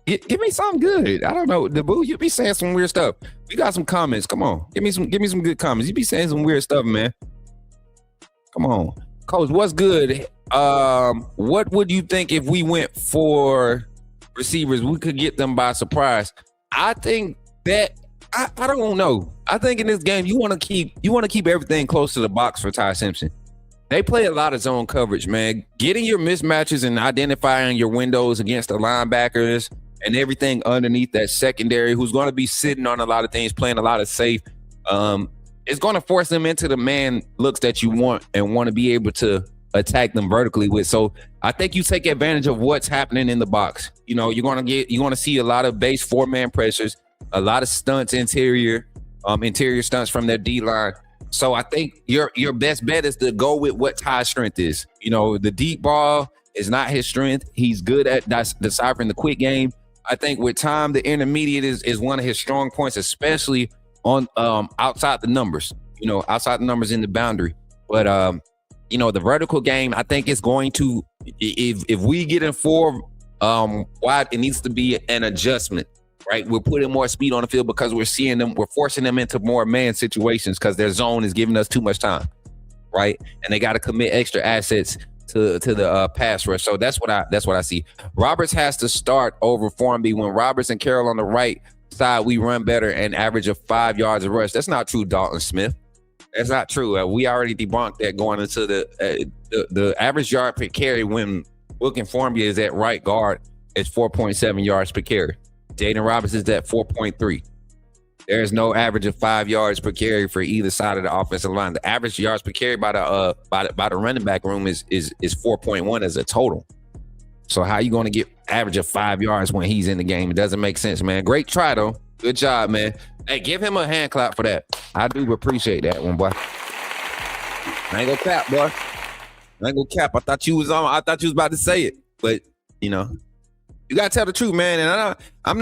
Give me something good. I don't know, Deboo. You be saying some weird stuff. We got some comments. Come on, give me some good comments. You be saying some weird stuff, man. Come on, Coach. What's good? What would you think if we went for receivers? We could get them by surprise. I think that I don't know. I think in this game you want to keep everything close to the box for Ty Simpson. They play a lot of zone coverage, man. Getting your mismatches and identifying your windows against the linebackers and everything underneath that secondary, who's going to be sitting on a lot of things, playing a lot of safe. It's going to force them into the man looks that you want and want to be able to attack them vertically with. So I think you take advantage of what's happening in the box. You know, you're going to see a lot of base 4-man pressures, a lot of stunts interior stunts from their D line. So I think your best bet is to go with what Ty's strength is. You know, the deep ball is not his strength. He's good at deciphering the quick game. I think with time, the intermediate is one of his strong points, especially on outside the numbers. You know, outside the numbers in the boundary. But you know, the vertical game, I think it's going to, if we get in 4 wide, it needs to be an adjustment. Right, we're putting more speed on the field because we're forcing them into more man situations because their zone is giving us too much time, right? And they got to commit extra assets to the pass rush. So that's what I see. Roberts has to start over Formby. When Roberts and Carroll on the right side, we run better and average of 5 yards a rush. That's not true, Dalton Smith. That's not true. We already debunked that going into the average yard per carry when Wilkin Formby is at right guard is 4.7 yards per carry. Jaden Roberts is at 4.3. There is no average of 5 yards per carry for either side of the offensive line. The average yards per carry by the running back room is 4.1 as a total. So how you going to get average of 5 yards when he's in the game? It doesn't make sense, man. Great try though. Good job, man. Hey, give him a hand clap for that. I do appreciate that one, boy. I ain't gonna cap, boy. I ain't gonna cap. I thought you was about to say it, but you know. You gotta tell the truth, man. And I'm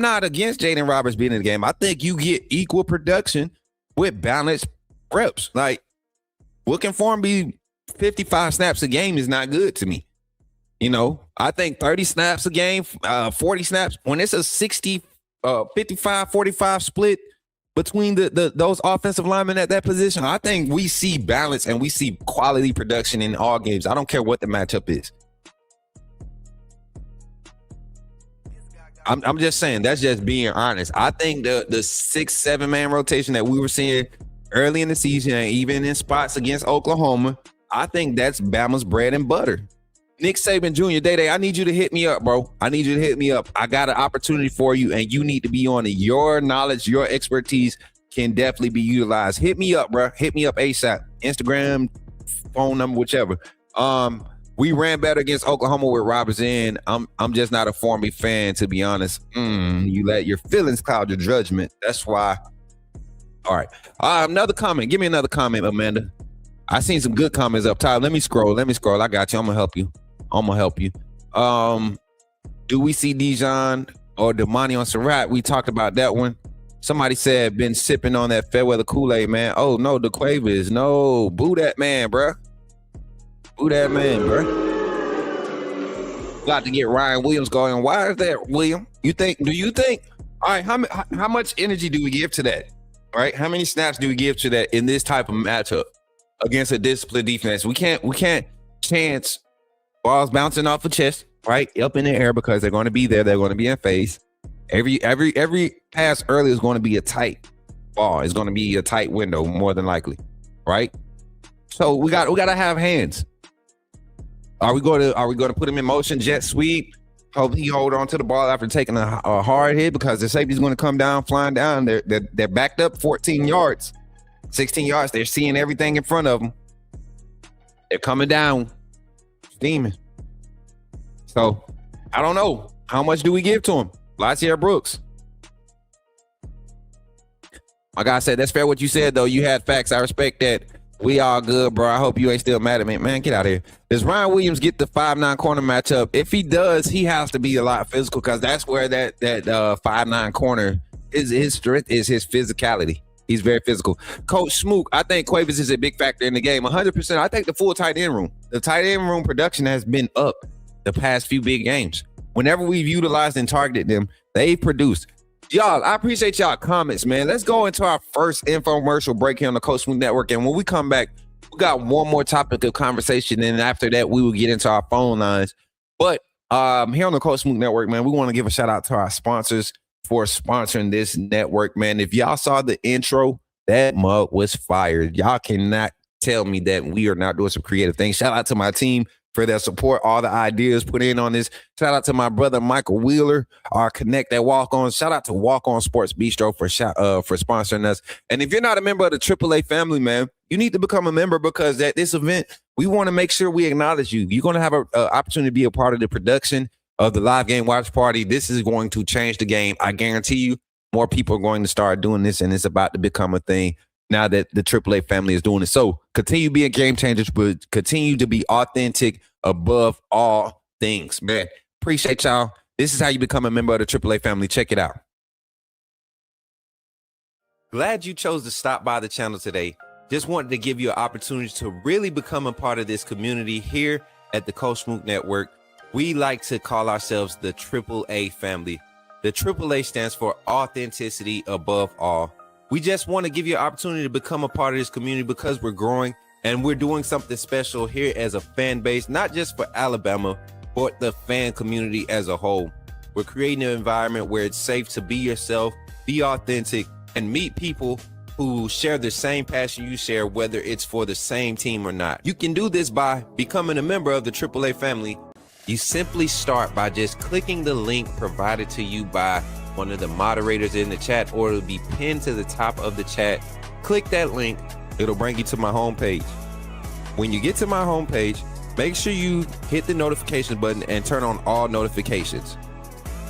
not against Jaden Roberts being in the game. I think you get equal production with balanced reps. Like Wilkin Formby 55 snaps a game is not good to me. You know, I think 30 snaps a game, 40 snaps, when it's a 60, 55, 45 split between those offensive linemen at that position, I think we see balance and we see quality production in all games. I don't care what the matchup is. I'm just saying, that's just being honest. I think the 6-7 man rotation that we were seeing early in the season and even in spots against Oklahoma, I think that's Bama's bread and butter. Nick Saban Jr., Day, I need you to hit me up, bro. I need you to hit me up. I got an opportunity for you, and you need to be on it. Your knowledge, your expertise can definitely be utilized. Hit me up, bro. Hit me up ASAP. Instagram, phone number, whichever. We ran better against Oklahoma with Roberts in. I'm just not a Formby fan, to be honest. You let your feelings cloud your judgment. That's why. All right. Another comment. Give me another comment, Amanda. I seen some good comments up top. Let me scroll. I got you. I'm gonna help you. Do we see Dijon or Damani on Surratt? We talked about that one. Somebody said been sipping on that Fairweather Kool-Aid, man. Oh no, the Quavers. No, boo that man, bruh. Who that man, bro? Got to get Ryan Williams going. Why is that, William? Do you think? All right, how much energy do we give to that? All right, how many snaps do we give to that in this type of matchup against a disciplined defense? We can't chance balls bouncing off the chest, right, up in the air because they're going to be there. They're going to be in phase. Every pass early is going to be a tight ball. It's going to be a tight window more than likely, right? So we got to have hands. Are we going to put him in motion, jet sweep? Hope he hold on to the ball after taking a hard hit because the safety's going to come down, flying down. They're backed up 14 yards, 16 yards. They're seeing everything in front of them. They're coming down, steaming. So I don't know. How much do we give to him? Latier Brooks. My guy said, that's fair what you said, though. You had facts. I respect that. We all good, bro. I hope you ain't still mad at me. Man, get out of here. Does Ryan Williams get the 5'9" corner matchup? If he does, he has to be a lot physical because that's where that 5'9" corner is. His strength is his physicality. He's very physical. Coach Smook, I think Quavers is a big factor in the game. 100%. I think the full tight end room. The tight end room production has been up the past few big games. Whenever we've utilized and targeted them, they've produced. Y'all, I appreciate y'all comments, man. Let's go into our first infomercial break here on the Coach Smook Network. And when we come back, we got one more topic of conversation. And after that, we will get into our phone lines. But here on the Coach Smook Network, man, we want to give a shout out to our sponsors for sponsoring this network, man. If y'all saw the intro, that mug was fired. Y'all cannot tell me that we are not doing some creative things. Shout out to my team for their support, all the ideas put in on this. Shout out to my brother Michael Wheeler, our Connect that Walk On. Shout out to Walk On Sports Bistro for sponsoring us. And if you're not a member of the AAA family, man, you need to become a member because at this event, we want to make sure we acknowledge you. You're going to have an opportunity to be a part of the production of the live game watch party. This is going to change the game. I guarantee you more people are going to start doing this, and it's about to become a thing now that the AAA family is doing it. So continue being game changers, but continue to be authentic above all things, man. Appreciate y'all. This is how you become a member of the AAA family. Check it out. Glad you chose to stop by the channel today. Just wanted to give you an opportunity to really become a part of this community here at the Coach Smook Network. We like to call ourselves the AAA family. The AAA stands for authenticity above all. We just want to give you an opportunity to become a part of this community because we're growing and we're doing something special here as a fan base, not just for Alabama, but the fan community as a whole. We're creating an environment where it's safe to be yourself, be authentic, and meet people who share the same passion you share, whether it's for the same team or not. You can do this by becoming a member of the AAA family. You simply start by just clicking the link provided to you by one of the moderators in the chat, or it'll be pinned to the top of the chat. Click that link. It'll bring you to my homepage. When you get to my homepage, make sure you hit the notification button and turn on all notifications.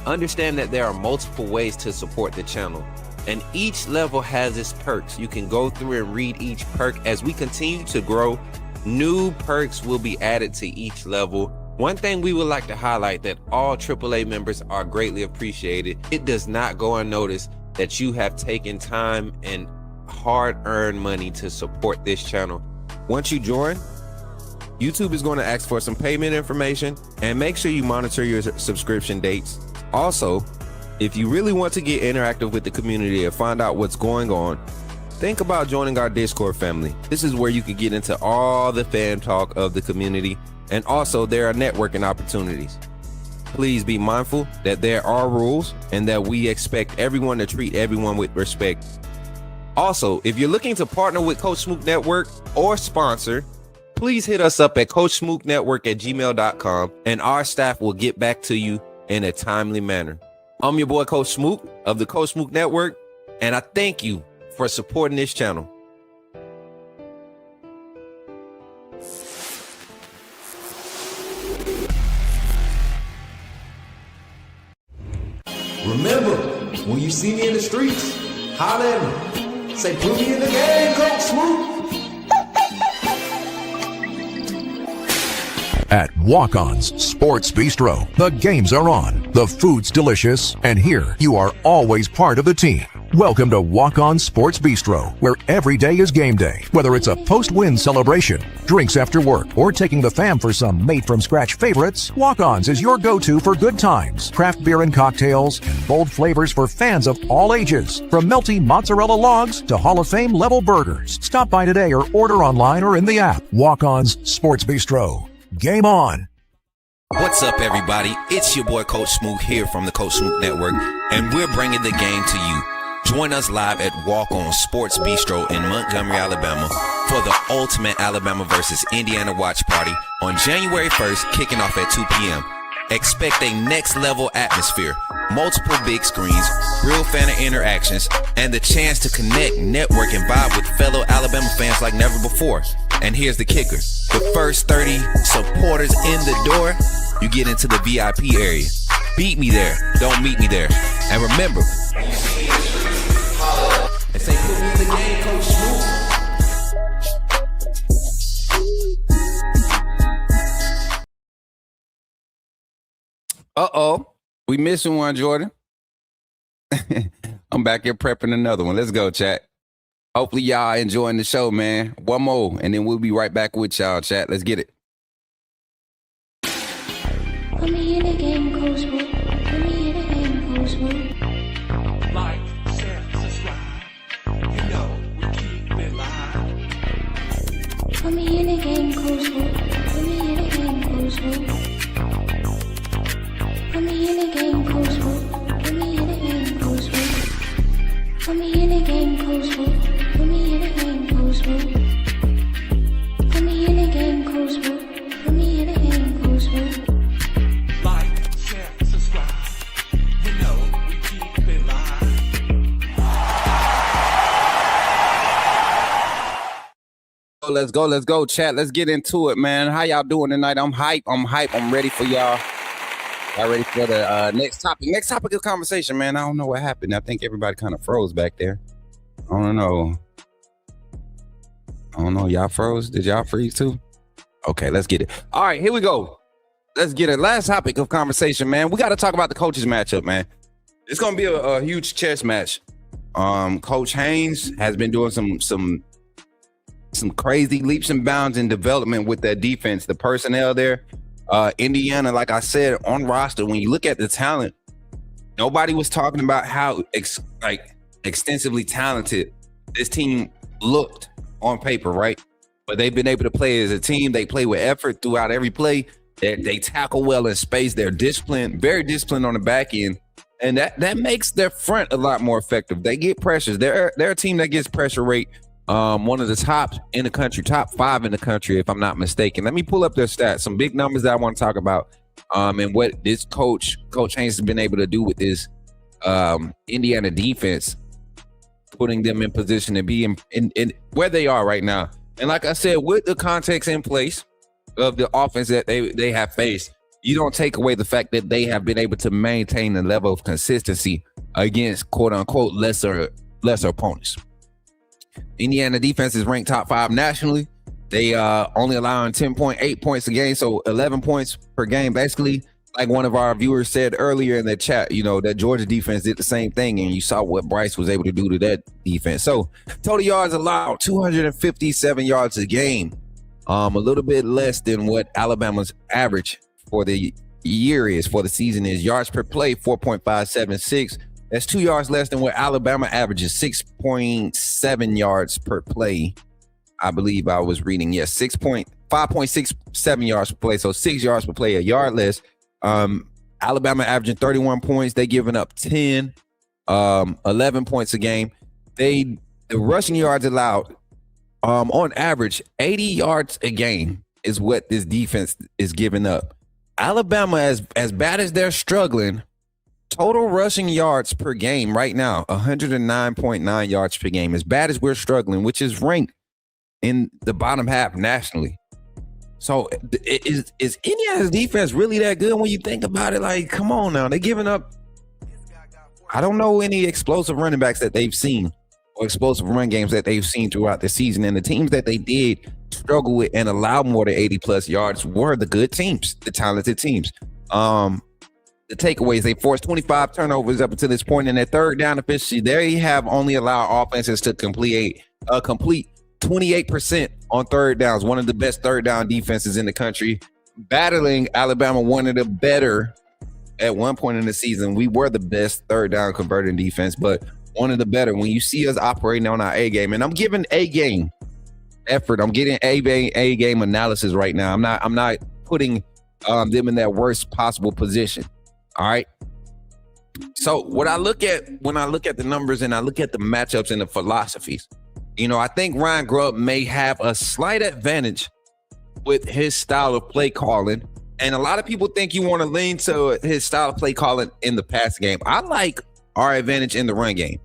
Understand that there are multiple ways to support the channel, and each level has its perks. You can go through and read each perk. As we continue to grow, new perks will be added to each level. One thing we would like to highlight that all AAA members are greatly appreciated. It does not go unnoticed that you have taken time and hard-earned money to support this channel. Once you join, YouTube is going to ask for some payment information, and make sure you monitor your subscription dates. Also, if you really want to get interactive with the community and find out what's going on, think about joining our Discord family. This is where you can get into all the fan talk of the community. And also, there are networking opportunities. Please be mindful that there are rules and that we expect everyone to treat everyone with respect. Also, if you're looking to partner with Coach Smook Network or sponsor, please hit us up at coachsmooknetwork@gmail.com and our staff will get back to you in a timely manner. I'm your boy, Coach Smook of the Coach Smook Network, and I thank you for supporting this channel. Remember, when you see me in the streets, holler at me. Say, put me in the game, Coach Smook. At Walk-On's Sports Bistro, the games are on, the food's delicious, and here you are always part of the team. Welcome to Walk-On Sports Bistro, where every day is game day. Whether it's a post-win celebration, drinks after work, or taking the fam for some made-from-scratch favorites, Walk-On's is your go-to for good times, craft beer and cocktails, and bold flavors for fans of all ages. From melty mozzarella logs to Hall of Fame level burgers. Stop by today or order online or in the app. Walk-On's Sports Bistro. Game on. What's up, everybody? It's your boy, Coach Smook, here from the Coach Smook Network, and we're bringing the game to you. Join us live at Walk On Sports Bistro in Montgomery, Alabama for the ultimate Alabama versus Indiana watch party on January 1st, kicking off at 2 p.m. Expect a next level atmosphere, multiple big screens, real fan interactions, and the chance to connect, network, and vibe with fellow Alabama fans like never before. And here's the kicker. The first 30 supporters in the door you get into the VIP area. Beat me there. Don't meet me there. And remember, and say, put me in the game, Coach Smook. Uh-oh. We missing one, Jordan. I'm back here prepping another one. Let's go, chat. Hopefully y'all enjoying the show, man. One more, and then we'll be right back with y'all, chat. Let's get it. Put me in the game, Coach Smook. Put me in the game, Coach Smook. Like, share, subscribe. You know we keep it live. Put me in the game, Coach Smook. Put me in the game, Coach Smook. Put me in the game, Coach Smook. Put me in the game, Coach Smook. Put me in the game, Coach Smook. Put me in the game, Coach Smook. Put me in the game, Coach Smook. Put me in the game, Coach Smook. Like, share, subscribe. You know we keep it live. Let's go, chat. Let's get into it, man. How y'all doing tonight? I'm hype. I'm ready for y'all. Y'all ready for the next topic? Next topic of conversation, man. I don't know what happened. I think everybody kind of froze back there. I don't know. Y'all froze? Did y'all freeze too? Okay, let's get it. All right, here we go. Let's get it. Last topic of conversation, man. We got to talk about the coaches matchup, man. It's gonna be a huge chess match. Coach Haines has been doing some crazy leaps and bounds in development with that defense, the personnel there. Indiana, like I said, on roster, when you look at the talent, nobody was talking about how extensively talented this team looked on paper, right? But they've been able to play as a team. They play with effort throughout every play. They tackle well in space. They're disciplined, very disciplined on the back end. And that makes their front a lot more effective. They get pressures. They're a team that gets pressure rate. One of the top in the country, top 5 in the country, if I'm not mistaken. Let me pull up their stats, some big numbers that I want to talk about, and what this Coach Haines has been able to do with this Indiana defense, putting them in position to be in where they are right now. And like I said, with the context in place of the offense that they have faced, you don't take away the fact that they have been able to maintain the level of consistency against quote unquote lesser opponents. Indiana defense is ranked top 5 nationally. They only allowing 10.8 points a game, so 11 points per game. Basically, like one of our viewers said earlier in the chat, you know, that Georgia defense did the same thing, and you saw what Bryce was able to do to that defense. So total yards allowed, 257 yards a game, a little bit less than what Alabama's average for the year is, for the season is. Yards per play, 4.576. That's 2 yards less than what Alabama averages, 6.7 yards per play. I believe I was reading, yes, 5.67 yards per play, so 6 yards per play, a yard less. Alabama averaging 31 points. They giving up 10, 11 points a game. The rushing yards allowed, on average, 80 yards a game is what this defense is giving up. Alabama, as bad as they're struggling, total rushing yards per game right now, 109.9 yards per game. As bad as we're struggling, which is ranked in the bottom half nationally. So is Indiana's defense really that good when you think about it? Like, come on now. They're giving up. I don't know any explosive running backs that they've seen or explosive run games that they've seen throughout the season. And the teams that they did struggle with and allow more than 80 plus yards were the good teams, the talented teams. The takeaways, they forced 25 turnovers up until this point in their third down efficiency. They have only allowed offenses to complete 28% on third downs, one of the best third down defenses in the country. Battling Alabama, one of the better at one point in the season. We were the best third down converting defense, but one of the better. When you see us operating on our A game, and I'm giving A game effort, I'm getting A game analysis right now. I'm not putting them in that worst possible position. All right. So when I look at the numbers and I look at the matchups and the philosophies, you know, I think Ryan Grubb may have a slight advantage with his style of play calling. And a lot of people think you want to lean to his style of play calling in the pass game. I like our advantage in the run game.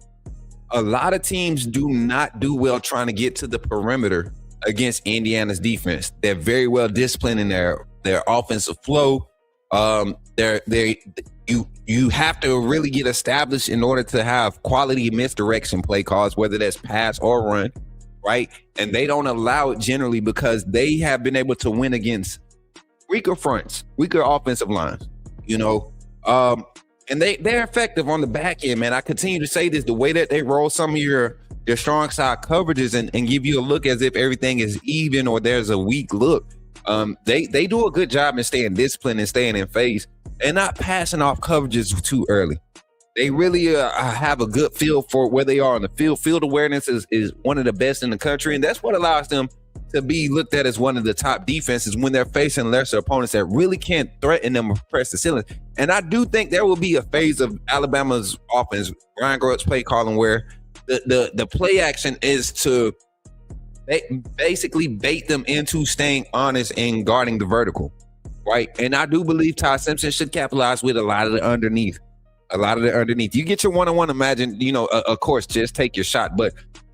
A lot of teams do not do well trying to get to the perimeter against Indiana's defense. They're very well disciplined in their offensive flow. You have to really get established in order to have quality misdirection play calls, whether that's pass or run, right? And they don't allow it generally because they have been able to win against weaker fronts, weaker offensive lines, and they're effective on the back end, man. I continue to say this, the way that they roll some of your strong side coverages and give you a look as if everything is even or there's a weak look. They do a good job in staying disciplined and staying in phase and not passing off coverages too early. They really have a good feel for where they are on the field. Field awareness is one of the best in the country, and that's what allows them to be looked at as one of the top defenses when they're facing lesser opponents that really can't threaten them or press the ceiling. And I do think there will be a phase of Alabama's offense, Ryan Grubb's play calling, where the play action is to basically bait them into staying honest and guarding the vertical, right? And I do believe Ty Simpson should capitalize with a lot of the underneath. You get your one-on-one, imagine, of course, just take your shot, but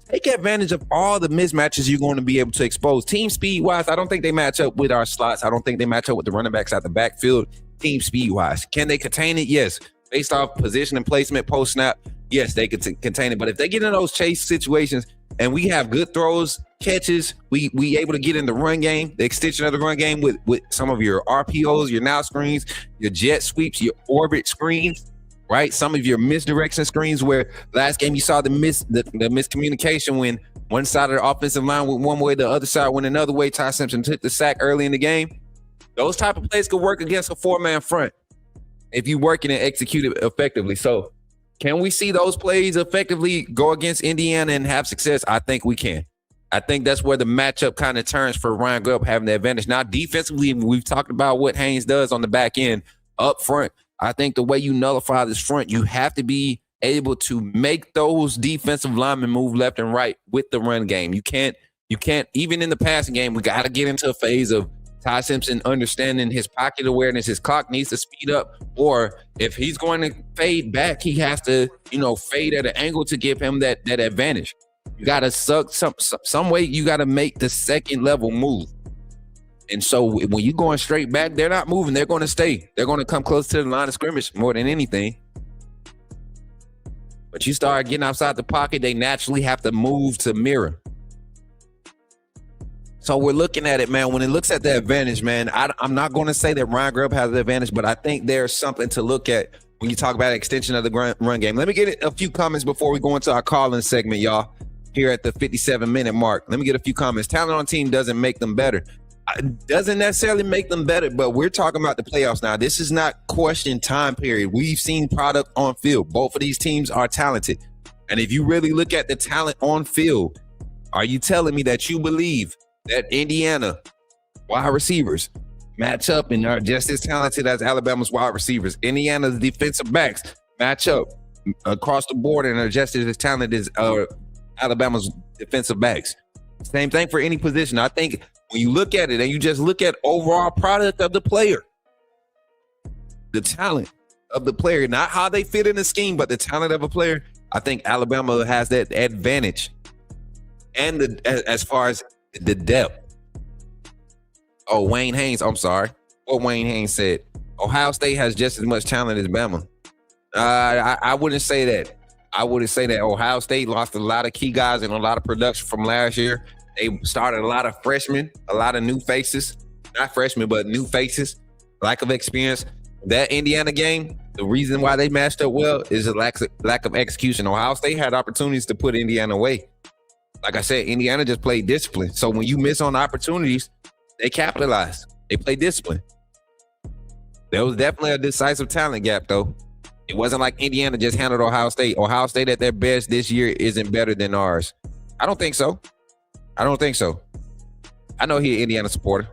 take advantage of all the mismatches you're going to be able to expose. Team speed-wise, I don't think they match up with our slots. I don't think they match up with the running backs out the backfield. Team speed-wise, can they contain it? Yes. Based off position and placement, post-snap, yes, they could contain it. But if they get in those chase situations and we have good throws, catches, we able to get in the run game, the extension of the run game with some of your RPOs, your now screens, your jet sweeps, your orbit screens, right? Some of your misdirection screens where last game you saw the miscommunication when one side of the offensive line went one way, the other side went another way. Ty Simpson took the sack early in the game. Those type of plays could work against a four-man front if you work it and execute it effectively. So can we see those plays effectively go against Indiana and have success? I think we can. I think that's where the matchup kind of turns for Ryan Grubb having the advantage. Now, defensively, we've talked about what Haines does on the back end up front. I think the way you nullify this front, you have to be able to make those defensive linemen move left and right with the run game. You can't, even in the passing game, we got to get into a phase of Ty Simpson understanding his pocket awareness. His clock needs to speed up, or if he's going to fade back, he has to, fade at an angle to give him that advantage. You got to suck some way. You got to make the second level move. And so when you're going straight back, they're not moving. They're going to stay. They're going to come close to the line of scrimmage more than anything. But you start getting outside the pocket, they naturally have to move to mirror. So we're looking at it, man. When it looks at the advantage, man, I'm not going to say that Ryan Grubb has the advantage, but I think there's something to look at when you talk about extension of the run game. Let me get a few comments before we go into our call-in segment, y'all, here at the 57-minute mark. Let me get a few comments. Talent on team doesn't make them better. It doesn't necessarily make them better, but we're talking about the playoffs now. This is not question time period. We've seen product on field. Both of these teams are talented. And if you really look at the talent on field, are you telling me that you believe that Indiana wide receivers match up and are just as talented as Alabama's wide receivers? Indiana's defensive backs match up across the board and are just as talented as Alabama's defensive backs. Same thing for any position. I think when you look at it and you just look at overall product of the player, the talent of the player, not how they fit in the scheme, but the talent of a player, I think Alabama has that advantage. And as far as the depth. Oh, Wayne Haines, I'm sorry. What Wayne Haines said. Ohio State has just as much talent as Bama. I wouldn't say that. I wouldn't say that. Ohio State lost a lot of key guys and a lot of production from last year. They started a lot of freshmen, a lot of new faces. Not freshmen, but new faces. Lack of experience. That Indiana game, the reason why they matched up well is a lack of execution. Ohio State had opportunities to put Indiana away. Like I said, Indiana just played discipline. So when you miss on opportunities, they capitalize. They play discipline. There was definitely a decisive talent gap, though. It wasn't like Indiana just handled Ohio State. Ohio State at their best this year isn't better than ours. I don't think so. I know he's an Indiana supporter.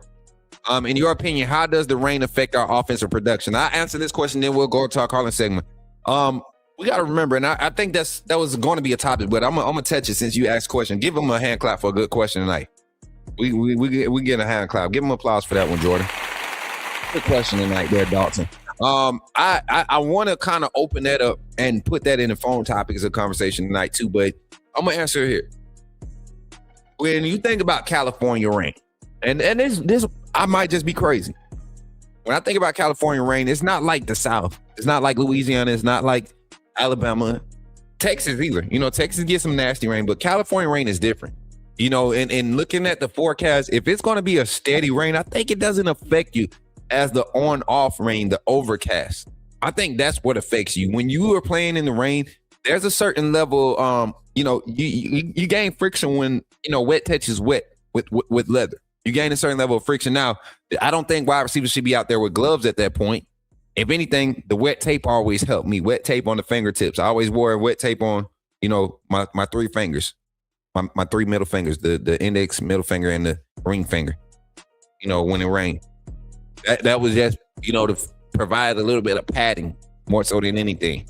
In your opinion, how does the rain affect our offensive production? I'll answer this question, then we'll go to our calling segment. We got to remember, and I think that was going to be a topic, but I'm gonna touch it since you asked a question. Give him a hand clap for a good question tonight. We get a hand clap. Give him applause for that one, Jordan. Good question tonight there, Dalton. I want to kind of open that up and put that in the phone topics of conversation tonight too, but I'm gonna answer it here. When you think about California rain, and this I might just be crazy. when I think about California rain, it's not like the South. It's not like Louisiana. It's not like Alabama, Texas either. You know, Texas gets some nasty rain, but California rain is different. You know, and looking at the forecast, if it's going to be a steady rain, I think it doesn't affect you as the on-off rain, the overcast. I think that's what affects you. When you are playing in the rain, there's a certain level, you know, you gain friction when, you know, wet touches wet with leather. You gain a certain level of friction. Now, I don't think wide receivers should be out there with gloves at that point. If anything, the wet tape always helped me. Wet tape on the fingertips. I always wore wet tape on, you know, my three fingers. My three middle fingers, the index, middle finger, and the ring finger, you know, when it rained. That was just, you know, to provide a little bit of padding more so than anything.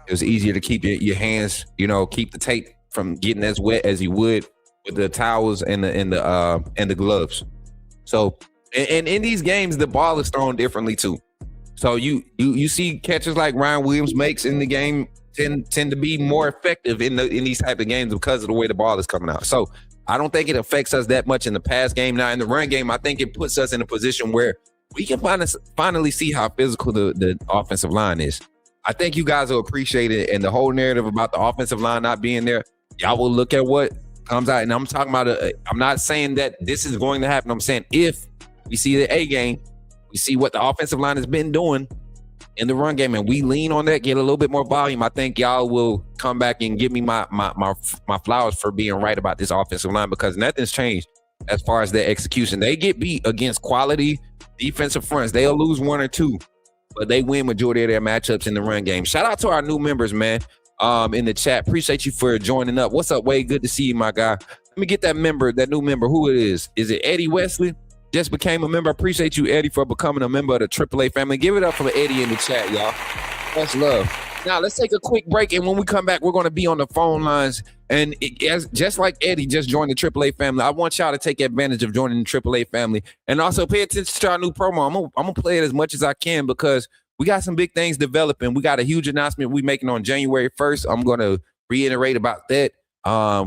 It was easier to keep your hands, you know, keep the tape from getting as wet as you would with the towels and the gloves. So, and in these games, the ball is thrown differently too. So you see catches like Ryan Williams makes in the game tend to be more effective in these type of games because of the way the ball is coming out. So I don't think it affects us that much in the pass game. Now in the run game, I think it puts us in a position where we can finally see how physical the offensive line is. I think you guys will appreciate it, and the whole narrative about the offensive line not being there, y'all will look at what comes out. And I'm talking about, I'm not saying that this is going to happen. I'm saying if we see the A game, we see what the offensive line has been doing in the run game, and we lean on that, get a little bit more volume, I think y'all will come back and give me my flowers for being right about this offensive line, because nothing's changed as far as their execution. They get beat against quality defensive fronts. They'll lose one or two, but they win majority of their matchups in the run game. Shout out to our new members, man, in the chat. Appreciate you for joining up. What's up, Wade? Good to see you, my guy. Let me get that new member. Who it is? Is it Eddie Wesley? Just became a member. Appreciate you, Eddie, for becoming a member of the AAA family. Give it up for Eddie in the chat, y'all. That's love. Now, let's take a quick break, and when we come back, we're going to be on the phone lines. And just like Eddie just joined the AAA family, I want y'all to take advantage of joining the AAA family. And also pay attention to our new promo. I'm going to play it as much as I can because we got some big things developing. We got a huge announcement we're making on January 1st. I'm going to reiterate about that.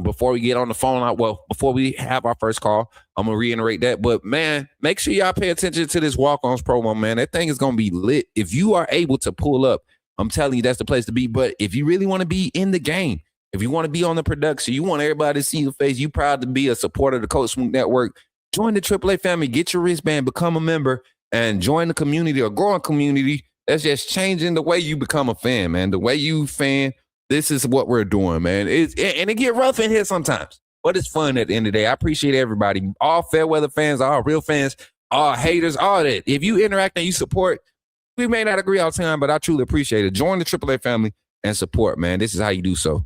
Before we get on the phone line, before we have our first call, I'm gonna reiterate that. But man, make sure y'all pay attention to this walk-ons promo, man. That thing is gonna be lit. If you are able to pull up, I'm telling you, that's the place to be. But if you really want to be in the game, if you want to be on the production, you want everybody to see your face, you proud to be a supporter of the Coach Smook Network, join the AAA family, get your wristband, become a member, and join the community, a growing community that's just changing the way you become a fan, man. The way you fan. This is what we're doing, man. And it get rough in here sometimes, but it's fun at the end of the day. I appreciate everybody, all fair weather fans, all real fans, all haters, all that. If you interact and you support, we may not agree all the time, but I truly appreciate it. Join the AAA family and support, man. This is how you do so.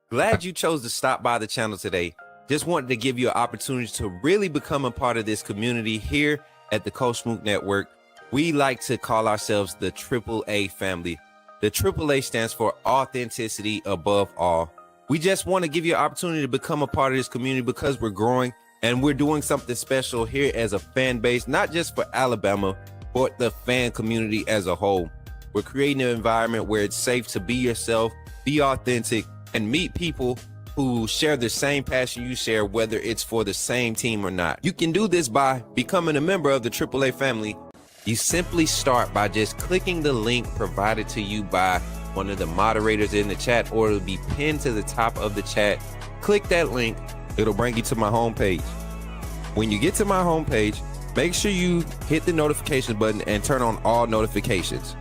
Glad you chose to stop by the channel today. Just wanted to give you an opportunity to really become a part of this community here at the Coach Smook Network. We like to call ourselves the AAA family. The AAA stands for authenticity above all. We just want to give you an opportunity to become a part of this community because we're growing and we're doing something special here as a fan base, not just for Alabama, but the fan community as a whole. We're creating an environment where it's safe to be yourself, be authentic, and meet people who share the same passion you share, whether it's for the same team or not. You can do this by becoming a member of the AAA family. You simply start by just clicking the link provided to you by one of the moderators in the chat, or it'll be pinned to the top of the chat. Click that link. It'll bring you to my homepage. When you get to my homepage, make sure you hit the notification button and turn on all notifications.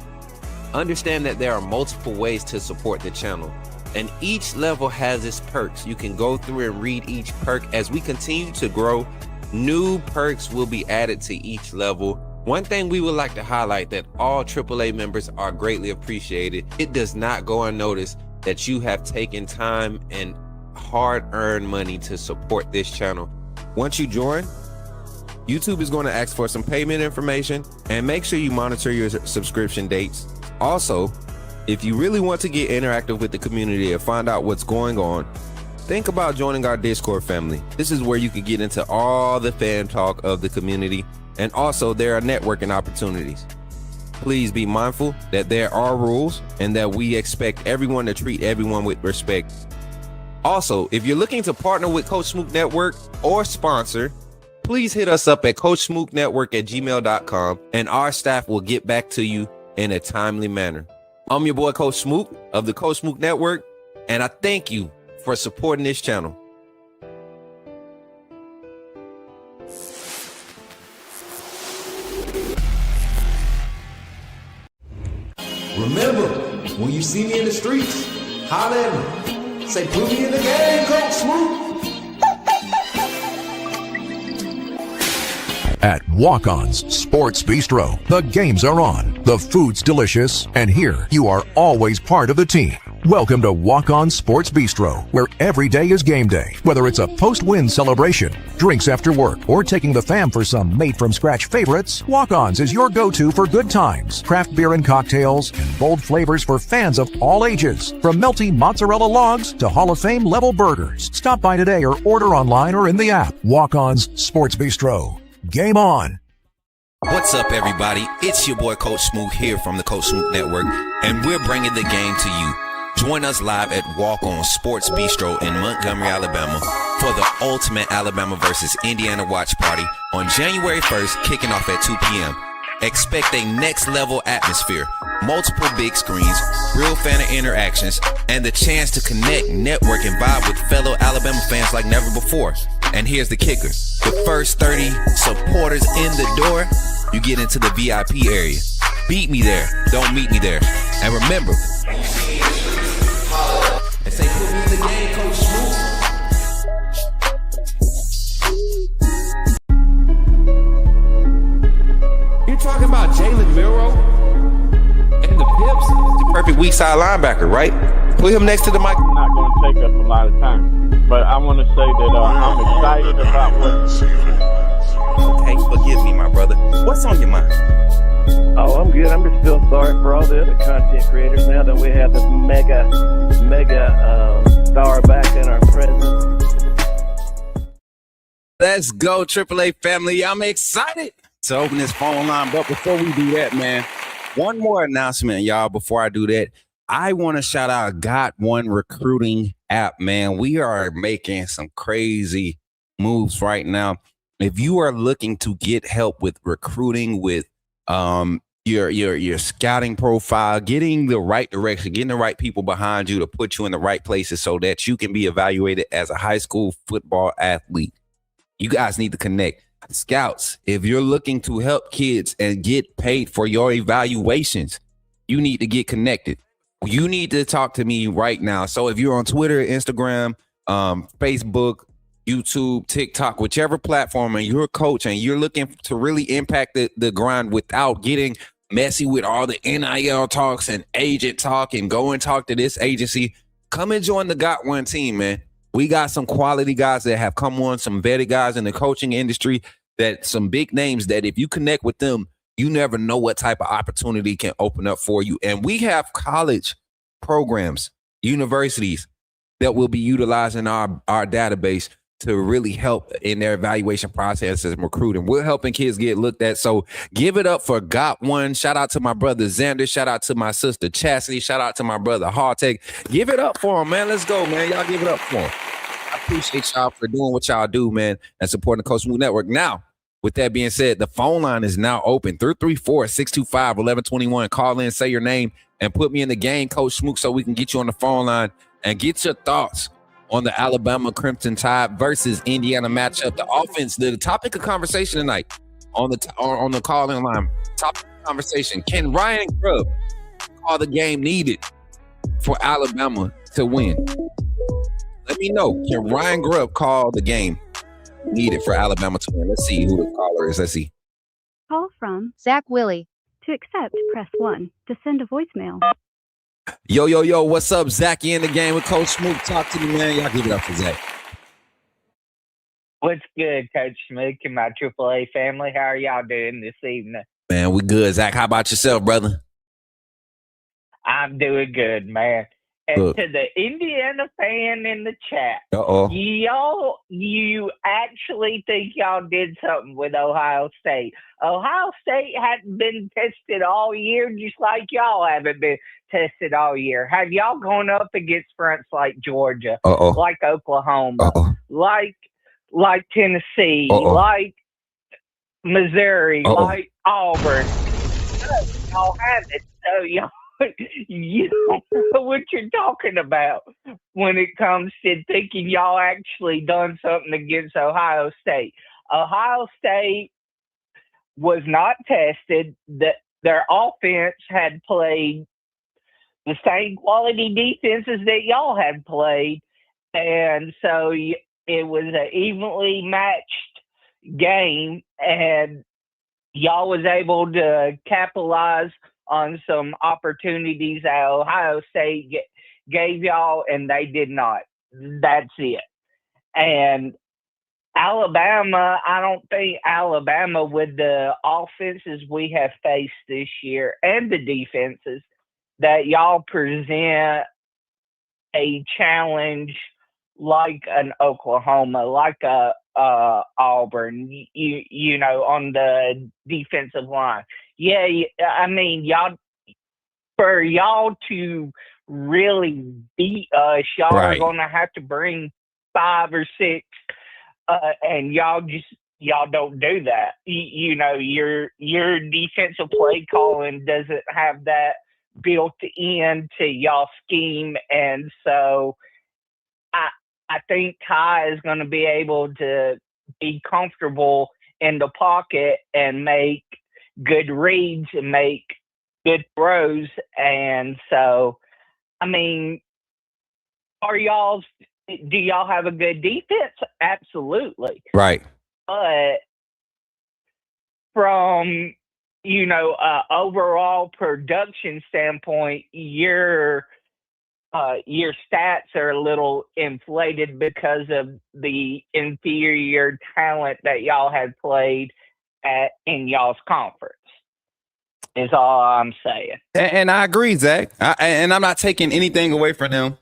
Understand that there are multiple ways to support the channel, and each level has its perks. You can go through and read each perk. As we continue to grow, new perks will be added to each level. One thing we would like to highlight that all AAA members are greatly appreciated. It does not go unnoticed that you have taken time and hard-earned money to support this channel. Once you join, YouTube is going to ask for some payment information, and make sure you monitor your subscription dates. Also, if you really want to get interactive with the community and find out what's going on, think about joining our Discord family. This is where you can get into all the fan talk of the community. And also there are networking opportunities. Please be mindful that there are rules and that we expect everyone to treat everyone with respect. Also, if you're looking to partner with Coach Smook Network or sponsor, please hit us up at coachsmooknetwork@gmail.com, and our staff will get back to you in a timely manner. I'm your boy, Coach Smook of the Coach Smook Network, and I thank you for supporting this channel. Remember, when you see me in the streets, holler at me. Say, put me in the game, Coach Smook. At Walk-On's Sports Bistro, the games are on, the food's delicious, and here you are always part of the team. Welcome to Walk-On Sports Bistro, where every day is game day. Whether it's a post-win celebration, drinks after work, or taking the fam for some made-from-scratch favorites, Walk-On's is your go-to for good times, craft beer and cocktails, and bold flavors for fans of all ages. From melty mozzarella logs to Hall of Fame level burgers. Stop by today or order online or in the app. Walk-On's Sports Bistro. Game on. What's up, everybody? It's your boy, Coach Smook, here from the Coach Smook Network, and we're bringing the game to you. Join us live at Walk On Sports Bistro in Montgomery, Alabama for the ultimate Alabama versus Indiana watch party on January 1st, kicking off at 2 p.m. Expect a next level atmosphere, multiple big screens, real fan interactions, and the chance to connect, network, and vibe with fellow Alabama fans like never before. And here's the kicker. The first 30 supporters in the door, you get into the VIP area. Beat me there. Don't meet me there. And remember, and say, put me in the game, Coach Smook. You talking about Jalen Milroe and the Pips? The perfect weak side linebacker, right? Put him next to the mic. It's not going to take us a lot of time. But I want to say that I'm excited about what. Okay, forgive me, my brother. What's on your mind? Oh, I'm good. I'm just still sorry for all the other content creators now that we have this mega star back in our presence. Let's go, AAA family. I'm excited to open this phone line. But before we do that, man, one more announcement, y'all. Before I do that, I want to shout out Got One Recruiting app, man. We are making some crazy moves right now. If you are looking to get help with recruiting, with your scouting profile, getting the right direction, getting the right people behind you to put you in the right places so that you can be evaluated as a high school football athlete, you guys need to connect. Scouts, if you're looking to help kids and get paid for your evaluations, you need to get connected. You need to talk to me right now. So if you're on Twitter, Instagram, Facebook, YouTube, TikTok, whichever platform, and you're a coach and you're looking to really impact the grind without getting messy with all the NIL talks and agent talk and go and talk to this agency, come and join the Got One team, man. We got some quality guys that have come on, some vetted guys in the coaching industry, that some big names that if you connect with them, you never know what type of opportunity can open up for you. And we have college programs, universities that will be utilizing our database to really help in their evaluation process and recruiting. We're helping kids get looked at. So give it up for Got One. Shout out to my brother Xander. Shout out to my sister Chastity. Shout out to my brother Hartek. Give it up for him, man. Let's go, man. Y'all give it up for him. I appreciate y'all for doing what y'all do, man, and supporting the Coach Smook Network. Now, with that being said, the phone line is now open. 334-625-1121. Call in, say your name, and put me in the game, Coach Smook, so we can get you on the phone line and get your thoughts on the Alabama Crimson Tide versus Indiana matchup. The offense, the topic of conversation tonight on the call-in line. Topic of conversation: can Ryan Grubb call the game needed for Alabama to win? Let me know. Can Ryan Grubb call the game needed for Alabama to win? Let's see who the caller is. Let's see. Call from Zach Willie. To accept, press 1. To send a voicemail. Yo, what's up? Zachy in the game with Coach Smook. Talk to me, man. Y'all give it up for Zach. What's good, Coach Smook and my AAA family? How are y'all doing this evening? Man, we good. Zach, how about yourself, brother? I'm doing good, man. And Look. to the Indiana fan in the chat, you actually think y'all did something with Ohio State. Ohio State hadn't been tested all year, just like y'all haven't been tested all year. Have y'all gone up against fronts like Georgia, like Oklahoma, like Tennessee, like Missouri, Uh-oh. like Auburn. Y'all have it, so y'all you don't know what you're talking about when it comes to thinking y'all actually done something against Ohio State. Ohio State was not tested. That their offense had played the same quality defenses that y'all had played, and so it was an evenly matched game, and y'all was able to capitalize on some opportunities that Ohio State gave y'all, and they did not. That's it. And Alabama, I don't think Alabama, with the offenses we have faced this year and the defenses, that y'all present a challenge like an Oklahoma, like a Auburn, you know, on the defensive line. Yeah, I mean, for y'all to really beat us, y'all are Right. going to have to bring 5 or 6, and y'all don't do that. You know, your defensive play calling doesn't have that built into y'all scheme, and so I think Ty is going to be able to be comfortable in the pocket and make good reads and make good throws. And so, I mean, do y'all have a good defense? Absolutely. Right. But from, you know, overall production standpoint, your stats are a little inflated because of the inferior talent that y'all had played in y'all's conference. Is all I'm saying. And I agree, Zach. And I'm not taking anything away from him.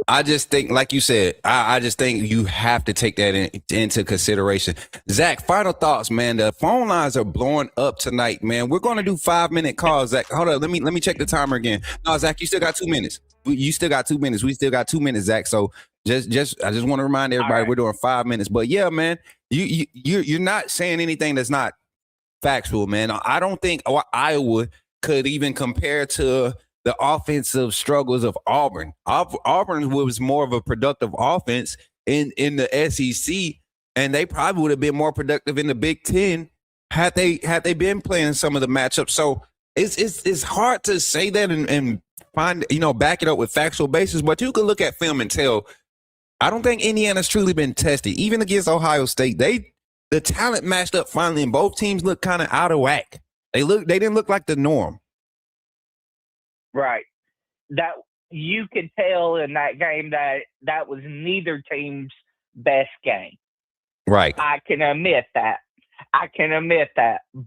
I just think, like you said, I just think you have to take that into consideration. Zach, final thoughts, man. The phone lines are blowing up tonight, man. We're going to do 5-minute calls. Zach, hold on. Let me check the timer again. No, Zach, you still got 2 minutes. You still got 2 minutes. We still got 2 minutes, Zach. So I just want to remind everybody we're doing 5 minutes. But yeah, man, you're not saying anything that's not factual, man. I don't think Iowa could even compare to the offensive struggles of Auburn. Auburn was more of a productive offense in the SEC, and they probably would have been more productive in the Big Ten had they been playing some of the matchups. So it's hard to say that and find, back it up with factual basis, but you can look at film and tell. I don't think Indiana's truly been tested, even against Ohio State. The talent matched up finally, and both teams look kind of out of whack. They didn't look like the norm. Right. That you could tell in that game that was neither team's best game. Right. I can admit that.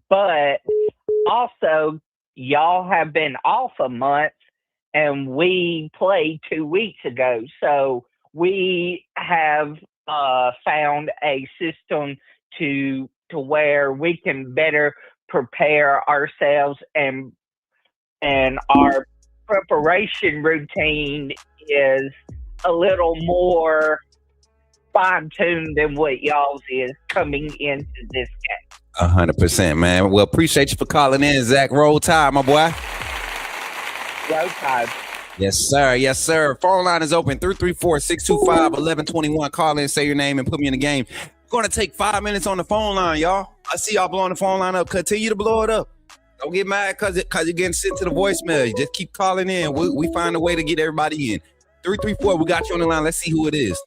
But also, y'all have been off a month, and we played 2 weeks ago. So we have found a system to where we can better prepare ourselves, and our preparation routine is a little more fine-tuned than what y'all's is coming into this game. 100%, man. Well, appreciate you for calling in, Zach. Roll Tide, my boy. Roll Tide. Yes, sir. Yes, sir. Phone line is open, 334-625-1121. Call in, say your name, and put me in the game. We're going to take 5 minutes on the phone line, y'all. I see y'all blowing the phone line up. Continue to blow it up. Don't get mad because you're getting sent to the voicemail. You just keep calling in. We find a way to get everybody in. 334, we got you on the line. Let's see who it is.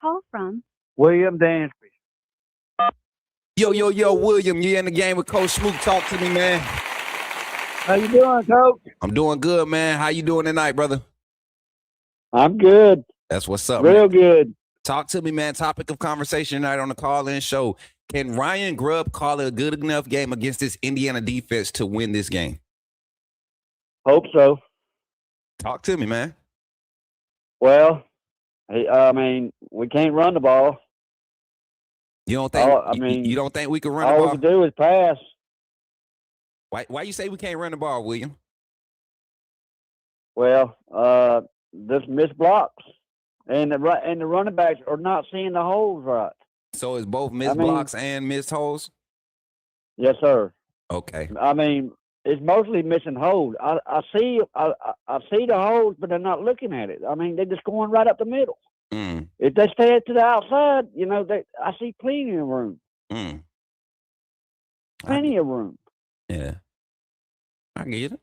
Call from William Dansby. Yo, William, you in the game with Coach Smook. Talk to me, man. How you doing, Coach? I'm doing good, man. How you doing tonight, brother? I'm good. That's what's up, Real man. good. Talk to me, man. Topic of conversation tonight on the call-in show. Can Ryan Grubb call it a good enough game against this Indiana defense to win this game? Hope so. Talk to me, man. Well, I mean, we can't run the ball. You don't think? You don't think we can run the all ball? we can do is pass. Why you say we can't run the ball, William? Well, this missed blocks, and the running backs are not seeing the holes right. So it's both missed blocks and missed holes? Yes, sir. Okay. I mean, it's mostly missing holes. I see the holes, but they're not looking at it. I mean, they're just going right up the middle. Mm. If they stay to the outside, I see plenty of room. Mm. Plenty of room. Yeah. I get it.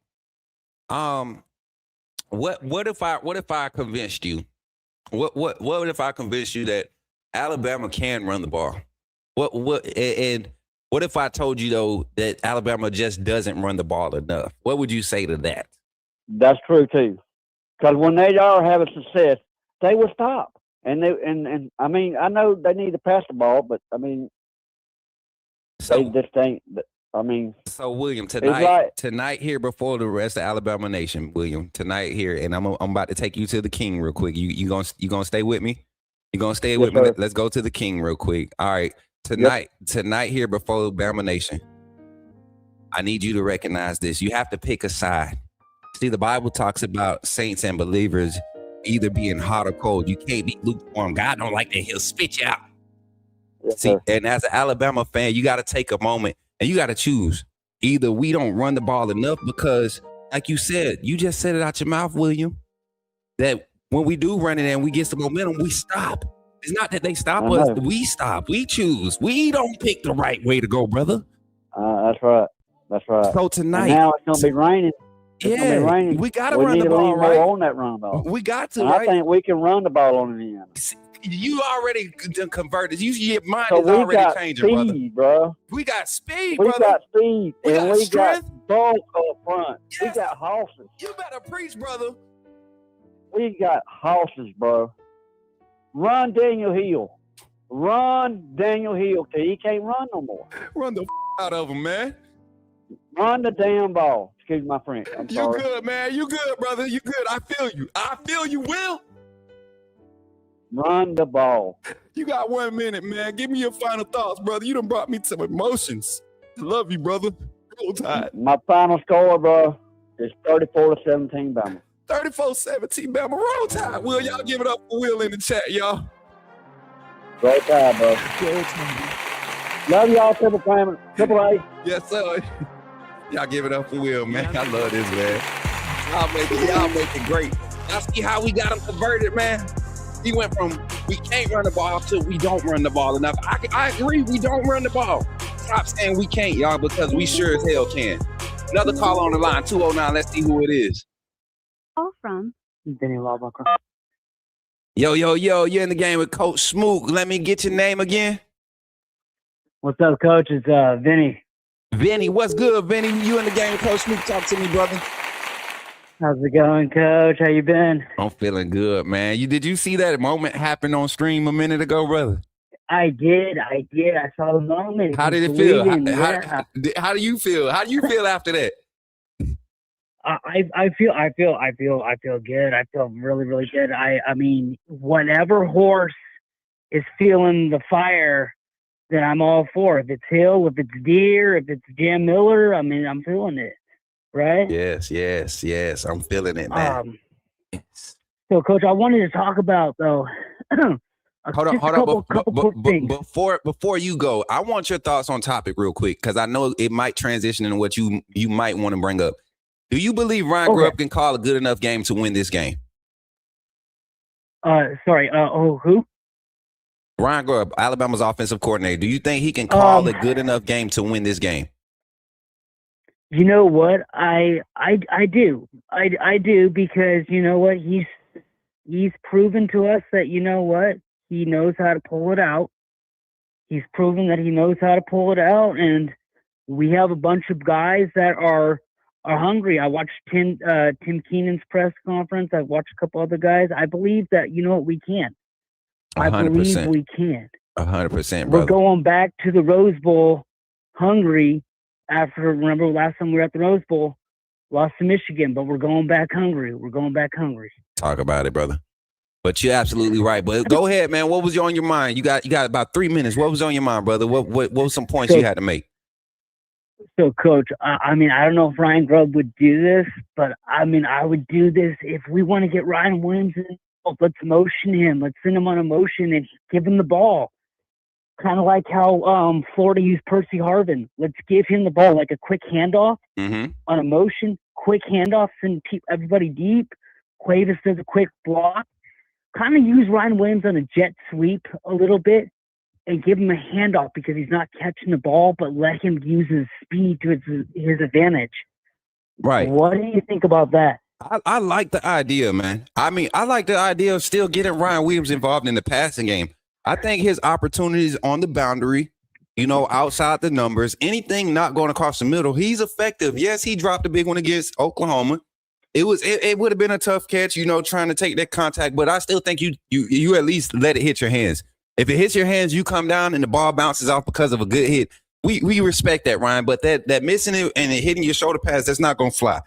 What if I convinced you? What if I convinced you that Alabama can run the ball? And what if I told you though that Alabama just doesn't run the ball enough? What would you say to that? That's true too. Because when they are having success, they will stop. And I mean, I know they need to pass the ball, but I mean, they just ain't. I mean, so William, like, tonight here before the rest of Alabama Nation, William, tonight here, and I'm about to take you to the King real quick. You gonna stay with me? You gonna stay with me? Sir. Let's go to the King real quick. All right, tonight here before Alabama Nation, I need you to recognize this. You have to pick a side. See, the Bible talks about saints and believers either being hot or cold. You can't be lukewarm. God don't like that. He'll spit you out. Yes, See, sir. and as an Alabama fan, you got to take a moment. And you got to choose. Either we don't run the ball enough because, like you said, you just said it out your mouth, William, that when we do run it and we get some momentum, we stop. It's not that they stop us. We stop. We choose. We don't pick the right way to go, brother. That's right. That's right. So tonight. And now it's going to be raining. We got to run the ball, right? On that run ball. We got to, and right? I think we can run the ball on Indiana. You already converted. Your mind is already changing, speed, bro. We got speed, we brother. Got speed, and we strength. got bulk up front. Yes. We got horses. You better preach, brother. We got horses, bro. Run Daniel Hill. Run Daniel Hill till he can't run no more. Run the out of him, man. Run the damn ball. Excuse my French. I'm sorry. You good, man. You good, brother. You good. I feel you. I feel you, Will. Run the ball. You got 1 minute, man. Give me your final thoughts, brother. You done brought me some emotions. I love you, brother. Roll Tide. My final score, bro, is 34-17 Bama. 34-17 Bama. Roll Tide. Will, y'all give it up for Will in the chat, y'all. Roll Tide, bro. Love y'all, Triple A. Yes, sir. Y'all give it up for Will, man. I love this, man. Y'all make it great. Y'all see how we got him converted, man? He went from we can't run the ball to we don't run the ball enough. I agree, we don't run the ball. Stop saying we can't, y'all, because we sure as hell can. Another call on the line, 209. Let's see who it is. Call from Vinny Lawbucker. Yo, you're in the game with Coach Smook. Let me get your name again. What's up, Coach? It's Vinny. Vinny, what's good, Vinny? You in the game with Coach Smook. Talk to me, brother. How's it going, Coach? How you been? I'm feeling good, man. Did you see that moment happen on stream a minute ago, brother? I did. I saw the moment. How did it feel? How do you feel? How do you feel after that? I feel good. I feel really, really good. I mean, whatever horse is feeling the fire, then I'm all for it. If it's Hill, if it's Deer, if it's Jam Miller, I mean, I'm feeling it. Right? Yes. I'm feeling it, man. So, Coach, I wanted to talk about, though. Hold on. Before you go, I want your thoughts on topic real quick, because I know it might transition into what you might want to bring up. Do you believe Ryan Grubb can call a good enough game to win this game? Who? Ryan Grubb, Alabama's offensive coordinator. Do you think he can call a good enough game to win this game? You know what? I do. I do, because you know what? He's proven to us that, you know what? He knows how to pull it out. He's proven that he knows how to pull it out, and we have a bunch of guys that are hungry. I watched Tim Keenan's press conference. I've watched a couple other guys. I believe that, you know what, we can. 100%. I believe we can. 100%, brother. We're going back to the Rose Bowl hungry. Remember last time we were at the Rose Bowl, lost to Michigan, but we're going back hungry. Talk about it, brother. But you're absolutely right. But go ahead, man. What was on your mind? You got about 3 minutes. What was on your mind, brother? What was some points you had to make? So, Coach, I mean, I don't know if Ryan Grubb would do this, but I mean, I would do this if we want to get Ryan Williams in. Let's motion him. Let's send him on a motion and give him the ball. Kind of like how Florida used Percy Harvin. Let's give him the ball, like a quick handoff on a motion, quick handoff, send everybody deep. Cuevas does a quick block. Kind of use Ryan Williams on a jet sweep a little bit and give him a handoff because he's not catching the ball, but let him use his speed to his advantage. Right. What do you think about that? I like the idea, man. I mean, I like the idea of still getting Ryan Williams involved in the passing game. I think his opportunities on the boundary, outside the numbers, anything not going across the middle, he's effective. Yes, he dropped a big one against Oklahoma. It would have been a tough catch, trying to take that contact, but I still think you at least let it hit your hands. If it hits your hands, you come down and the ball bounces off because of a good hit. We respect that, Ryan, but that missing it and it hitting your shoulder pads, that's not going to fly.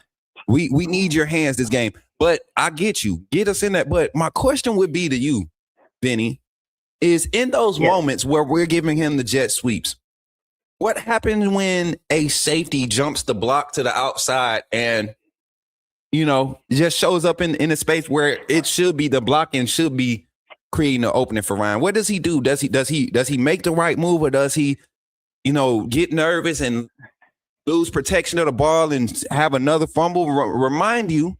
We need your hands this game. But I get you. Get us in that. But my question would be to you, Benny, is in those moments where we're giving him the jet sweeps, what happens when a safety jumps the block to the outside and, just shows up in a space where it should be the blocking should be creating an opening for Ryan? What does he do? Does he make the right move, or does he, get nervous and lose protection of the ball and have another fumble? Remind you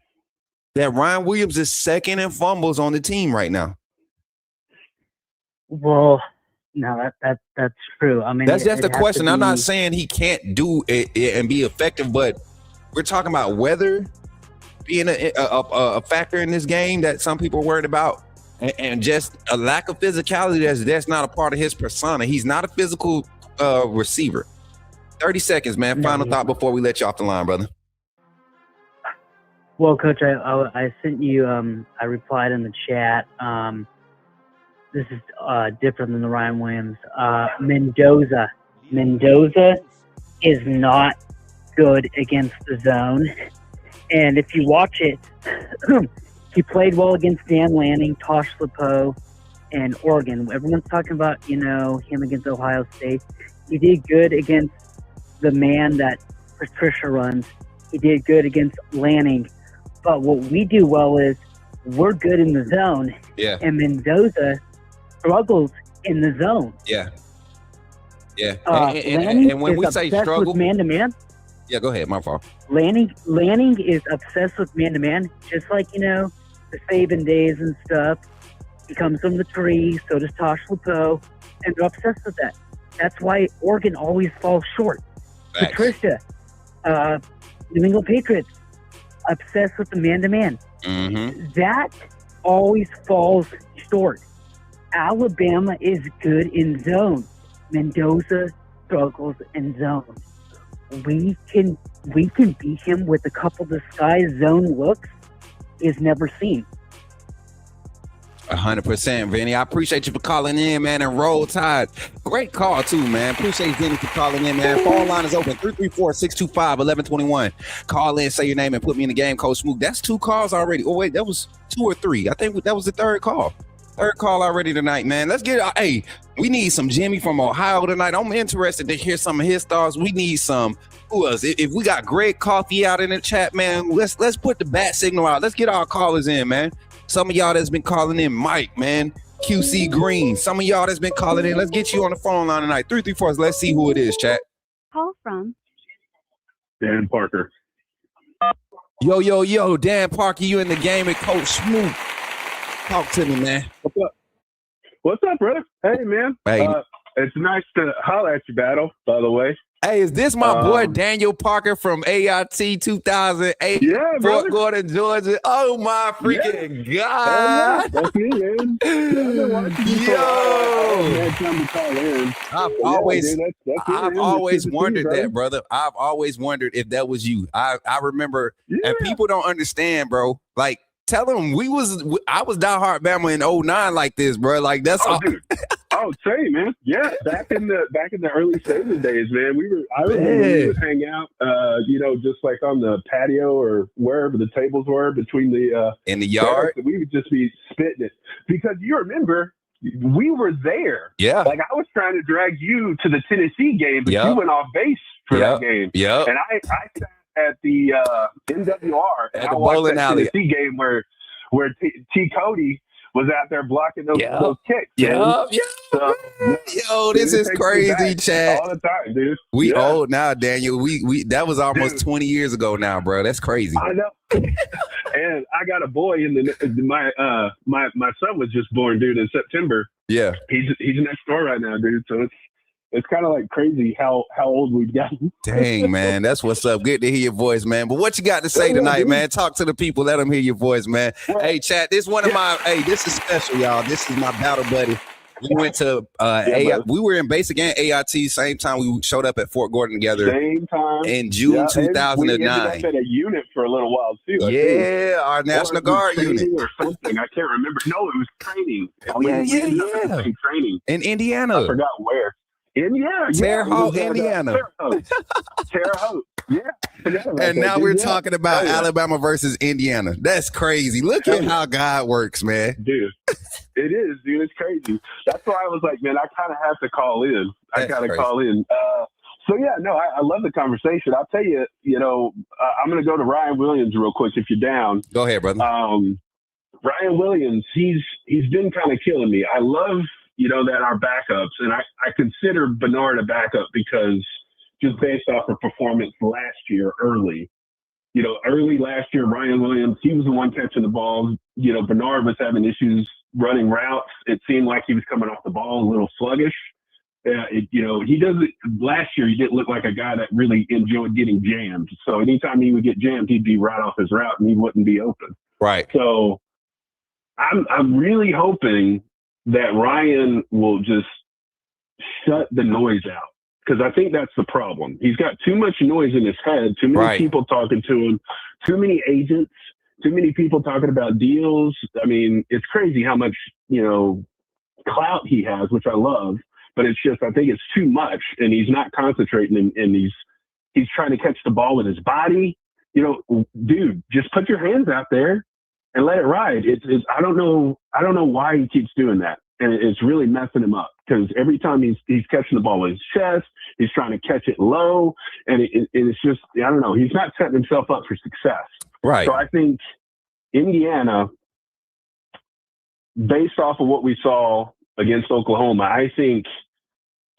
that Ryan Williams is second in fumbles on the team right now. Well, no, that's true. I mean, that's just the question. I'm not saying he can't do it and be effective, but we're talking about whether being a factor in this game that some people are worried about, and just a lack of physicality that's not a part of his persona. He's not a physical receiver. 30 seconds, man. Final thought before we let you off the line, brother. Well, Coach, I sent you, I replied in the chat. This is different than the Ryan Williams. Mendoza is not good against the zone. And if you watch it, he played well against Dan Lanning, Tosh Lepo, and Oregon. Everyone's talking about, him against Ohio State. He did good against the man that Patricia runs. He did good against Lanning. But what we do well is we're good in the zone. Yeah. And Mendoza struggles in the zone. Yeah. Yeah. And when we say struggle, man-to-man. Yeah, go ahead. My fault. Lanning is obsessed with man-to-man, just like, the Saban days and stuff. He comes from the tree, so does Tosh Lepo, and they're obsessed with that. That's why Oregon always falls short. Thanks. Patricia, New England Patriots, obsessed with the man-to-man. That always falls short. Alabama is good in zone. Mendoza struggles in zone. We can beat him with a couple disguised zone looks he's never seen. 100%, Vinny. I appreciate you for calling in, man, and roll tide. Great call, too, man. Appreciate Vinny for calling in, man. Phone line is open, 334-625-1121. Call in, say your name, and put me in the game, Coach Smook. That's 2 calls already. Oh, wait, that was 2 or 3. I think that was the 3rd call. 3rd call already tonight, man. Let's get – hey, we need some Jimmy from Ohio tonight. I'm interested to hear some of his thoughts. We need some – who else? If we got Greg Coffee out in the chat, man, let's put the bat signal out. Let's get our callers in, man. Some of y'all that's been calling in, Mike, man, QC Green. Some of y'all that's been calling in. Let's get you on the phone line tonight. 334. Let's see who it is, chat. Call from Dan Parker. Yo, Dan Parker, you in the game with Coach Smook. Talk to me, man. What's up, brother? Hey, man. Hey. It's nice to holler at you, Battle, by the way. Hey, is this my boy Daniel Parker from AIT 2008? Yeah, brother. Fort Gordon, Georgia. Oh, my freaking God. That's me, man. I've always wondered that, brother. I've always wondered if that was you. I remember, and people don't understand, bro. Like, tell them I was diehard Bama in 09 like this, bro. Like, that's all. Dude. Oh, same, man. Yeah, back in the early Saban days, man. I remember we would hang out, just like on the patio or wherever the tables were between the in the yard. We would just be spitting it because you remember we were there. Yeah, like I was trying to drag you to the Tennessee game, but you went off base for that game. Yeah, and I sat at the NWR at the bowling alley Tennessee game where T. Cody was out there blocking those kicks. Yeah. So, Yo, this is crazy, Chad. all the time, dude. We old now, Daniel. We that was almost 20 years ago now, bro. That's crazy. I know. And I got a boy my son was just born, dude, in September. Yeah. He's next door right now, dude. So it's kind of like crazy how old we've gotten. Dang, man. That's what's up. Good to hear your voice, man. But what you got to say tonight, man? Talk to the people. Let them hear your voice, man. Hey, Chat, this one of my, this is special, y'all. This is my battle buddy. We went to we were in basic and AIT same time. We showed up at Fort Gordon together. Same time in June 2009. We ended up at a unit for a little while too. Our National Guard unit or something. I can't remember. No, it was training. Training in Indiana. I forgot where. Indiana, Terre Haute, Indiana. Terre Haute, yeah. And now we're talking about Alabama versus Indiana. That's crazy. Look at how God works, man. Dude, it is, dude. It's crazy. That's why I was like, man, I kind of have to call in. I love the conversation. I'll tell you, I'm going to go to Ryan Williams real quick if you're down. Go ahead, brother. Ryan Williams, he's been kind of killing me. I love, that our backups, and I consider Bernard a backup because just based off of performance last year early last year, Ryan Williams, he was the one catching the ball. Bernard was having issues running routes. It seemed like he was coming off the ball a little sluggish. He doesn't, last year, he didn't look like a guy that really enjoyed getting jammed. So anytime he would get jammed, he'd be right off his route and he wouldn't be open. Right. So I'm really hoping that Ryan will just shut the noise out, because I think that's the problem. He's got too much noise in his head, too many people talking to him, too many agents, too many people talking about deals. I mean, it's crazy how much, clout he has, which I love, but it's just, I think it's too much, and he's not concentrating, and he's trying to catch the ball with his body. Dude, just put your hands out there and let it ride. It's I don't know why he keeps doing that. And it's really messing him up, because every time he's catching the ball with his chest, he's trying to catch it low. And it's just, I don't know, he's not setting himself up for success. Right. So I think Indiana, based off of what we saw against Oklahoma, I think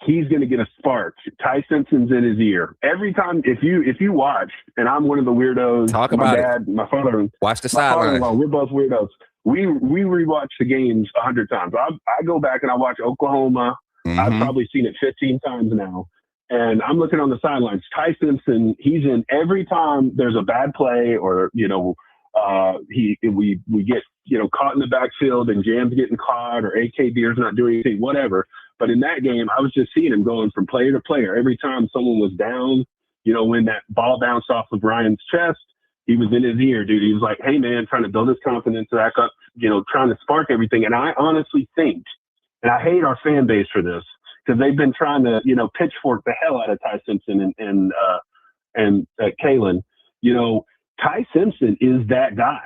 he's going to get a spark. Ty Simpson's in his ear. Every time, if you watch, and I'm one of the weirdos, my dad, my father, watch the sideline. We're both weirdos. We rewatch the games 100 times. I go back and I watch Oklahoma. Mm-hmm. I've probably seen it 15 times now. And I'm looking on the sidelines. Ty Simpson, he's in every time there's a bad play, or, we get, caught in the backfield and Jam's getting caught, or AK Deer's not doing anything, whatever. But in that game, I was just seeing him going from player to player. Every time someone was down, when that ball bounced off of Ryan's chest, he was in his ear, dude. He was like, hey, man, trying to build his confidence back up, trying to spark everything. And I honestly think, and I hate our fan base for this, because they've been trying to, pitchfork the hell out of Ty Simpson and Kalen. Ty Simpson is that guy.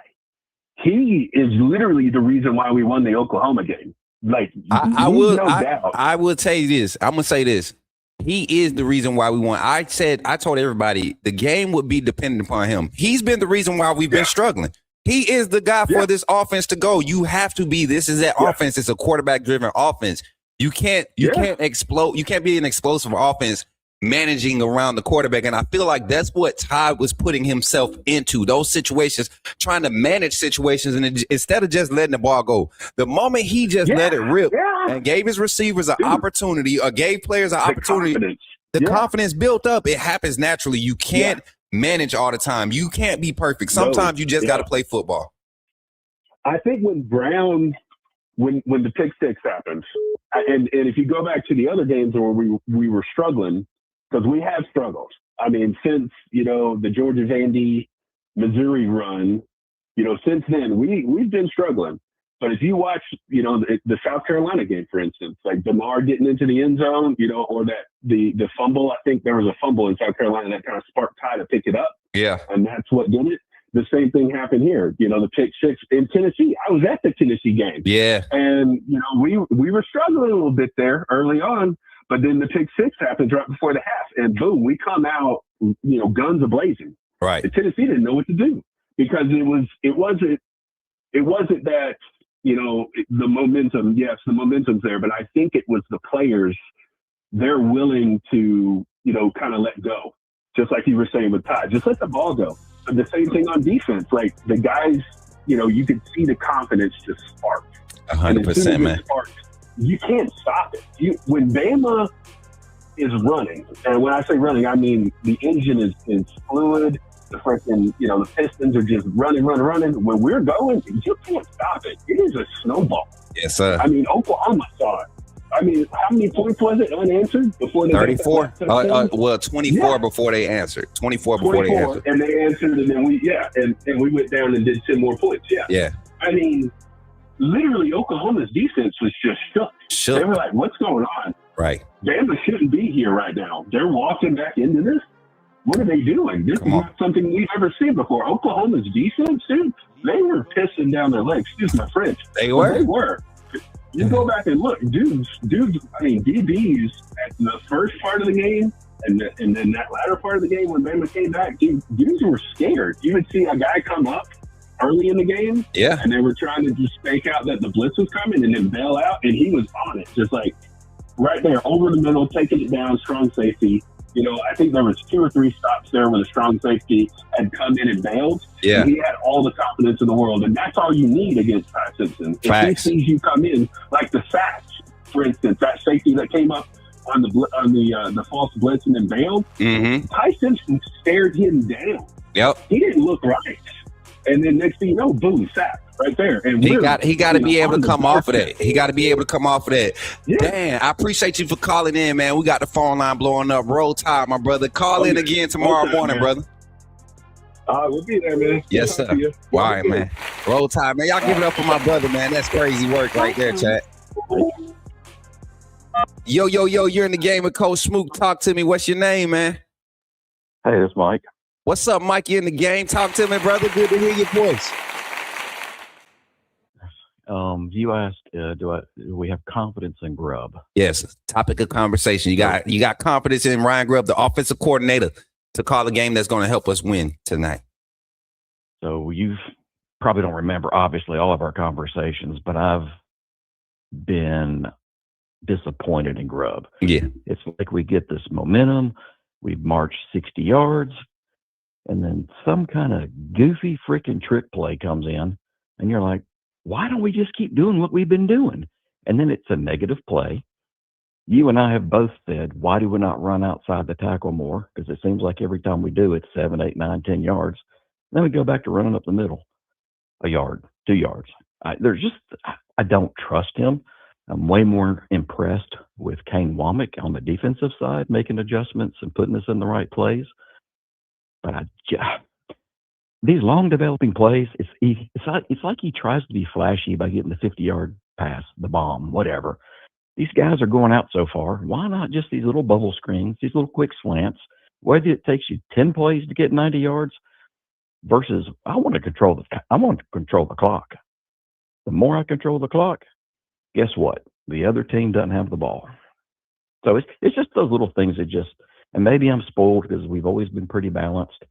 He is literally the reason why we won the Oklahoma game. Like, I will tell you this. I'm gonna say this. He is the reason why we won. I told everybody the game would be dependent upon him. He's been the reason why we've been struggling. He is the guy for this offense to go. You have to be. This is that offense. It's a quarterback driven offense. You can't explode. You can't be an explosive offense managing around the quarterback. And I feel like that's what Ty was putting himself into, those situations, trying to manage situations. And instead of just letting the ball go, the moment he just let it rip and gave his receivers an opportunity, or gave players an opportunity, the confidence built up. It happens naturally. You can't manage all the time. You can't be perfect. Sometimes you just got to play football. I think when Brown, when the pick six happens, and if you go back to the other games where we were struggling, because we have struggled. I mean, since, the Georgia Vandy, Missouri run, since then, we've been struggling. But if you watch, the South Carolina game, for instance, like Bernard getting into the end zone, or that the fumble, I think there was a fumble in South Carolina that kind of sparked Ty to pick it up. Yeah. And that's what did it. The same thing happened here. The pick six in Tennessee. I was at the Tennessee game. Yeah. And, we were struggling a little bit there early on. But then the pick six happens right before the half, and boom, we come out, guns a-blazing. Right. And Tennessee didn't know what to do, because it wasn't that, the momentum, yes, the momentum's there, but I think it was the players, they're willing to, kind of let go. Just like you were saying with Todd, just let the ball go. But the same thing on defense. Like the guys, you could see the confidence just spark. 100%, man. Sparks, you can't stop it. When Bama is running, and when I say running, I mean the engine is fluid. The freaking, the Pistons are just running. When we're going, you can't stop it. It is a snowball. Yes, sir. I mean, Oklahoma saw it. I mean, how many points was it unanswered before they 34? 24 before they answered. 24 before they answered. And they answered, and then we went down and did 10 more points. Yeah. I mean, literally, Oklahoma's defense was just shook. They were like, what's going on? Right. Bama shouldn't be here right now. They're walking back into this. What are they doing? This is not something we've ever seen before. Oklahoma's defense, dude, they were pissing down their legs. Excuse my French. They were. You go back and look, dudes. I mean, DBs at the first part of the game, and then that latter part of the game when Bama came back, dudes were scared. You would see a guy come up early in the game, and they were trying to just fake out that the blitz was coming and then bail out, and he was on it, just like right there over the middle, taking it down, strong safety. I think there was 2 or 3 stops there where the strong safety had come in and bailed. Yeah. And he had all the confidence in the world, and that's all you need against Ty Simpson. If he sees you come in, like the sack, for instance, that safety that came up on the false blitz and then bailed, Ty Simpson stared him down. Yep. He didn't look right. And then next thing you know, boom, sack right there. And he got to be able to come off of that. He got to be able to come off of that. Yeah. Dan, I appreciate you for calling in, man. We got the phone line blowing up. Roll Tide, my brother. Call in again tomorrow morning, brother. We'll be there, man. Yes, sir. All right, man. Roll Tide, man. Y'all give it up for my brother, man. That's crazy work right there, chat. Yo, you're in the game with Coach Smook. Talk to me. What's your name, man? Hey, it's Mike. What's up, Mike? You in the game? Talk to me, brother. Good to hear your voice. You asked, do we have confidence in Grubb? Yes, topic of conversation. You got confidence in Ryan Grubb, the offensive coordinator, to call a game that's going to help us win tonight. So you probably don't remember, obviously, all of our conversations, but I've been disappointed in Grubb. Yeah. It's like we get this momentum, we march 60 yards, and then some kind of goofy freaking trick play comes in, and you're like, why don't we just keep doing what we've been doing? And then it's a negative play. You and I have both said, why do we not run outside the tackle more? Because it seems like every time we do, it's 7, 8, 9, 10 yards. Then we go back to running up the middle, a yard, 2 yards. I don't trust him. I'm way more impressed with Kane Womack on the defensive side, making adjustments and putting us in the right plays. But these long developing plays, it's like he tries to be flashy by getting the 50-yard pass, the bomb, whatever. These guys are going out so far. Why not just these little bubble screens, these little quick slants? Whether it takes you 10 plays to get 90 yards versus I want to control the clock. The more I control the clock, guess what? The other team doesn't have the ball. So it's just those little things that just, and maybe I'm spoiled because we've always been pretty balanced